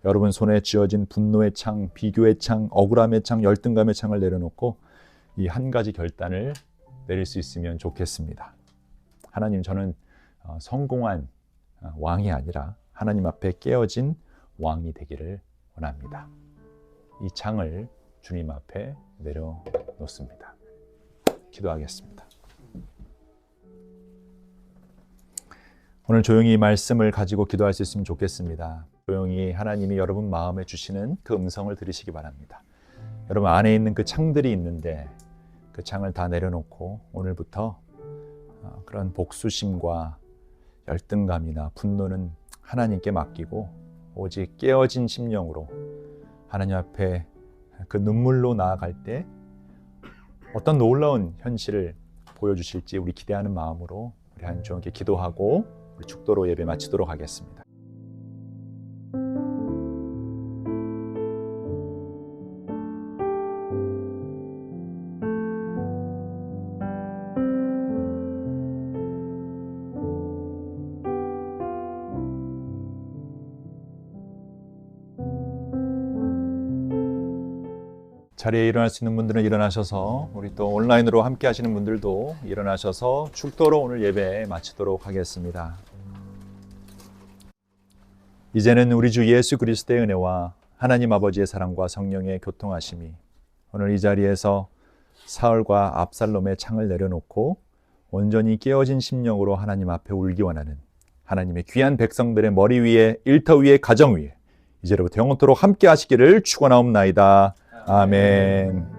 S5: 여러분 손에 쥐어진 분노의 창, 비교의 창, 억울함의 창, 열등감의 창을 내려놓고 이 한 가지 결단을 내릴 수 있으면 좋겠습니다. 하나님, 저는 성공한 왕이 아니라 하나님 앞에 깨어진 왕이 되기를 원합니다. 이 창을 주님 앞에 내려놓습니다. 기도하겠습니다. 오늘 조용히 말씀을 가지고 기도할 수 있으면 좋겠습니다. 조용히 하나님이 여러분 마음에 주시는 그 음성을 들으시기 바랍니다. 여러분 안에 있는 그 창들이 있는데 그 창을 다 내려놓고 오늘부터 그런 복수심과 열등감이나 분노는 하나님께 맡기고 오직 깨어진 심령으로 하나님 앞에 그 눈물로 나아갈 때 어떤 놀라운 현실을 보여주실지 우리 기대하는 마음으로 우리 한 주 함께 기도하고 우리 축도로 예배 마치도록 하겠습니다. 자리에 일어날 수 있는 분들은 일어나셔서 우리 또 온라인으로 함께 하시는 분들도 일어나셔서 축도로 오늘 예배 마치도록 하겠습니다. 이제는 우리 주 예수 그리스도의 은혜와 하나님 아버지의 사랑과 성령의 교통하심이 오늘 이 자리에서 사울과 압살롬의 창을 내려놓고 온전히 깨어진 심령으로 하나님 앞에 울기 원하는 하나님의 귀한 백성들의 머리 위에, 일터 위에, 가정 위에 이제로부터 영원토록 함께 하시기를 축원하옵나이다. 아멘.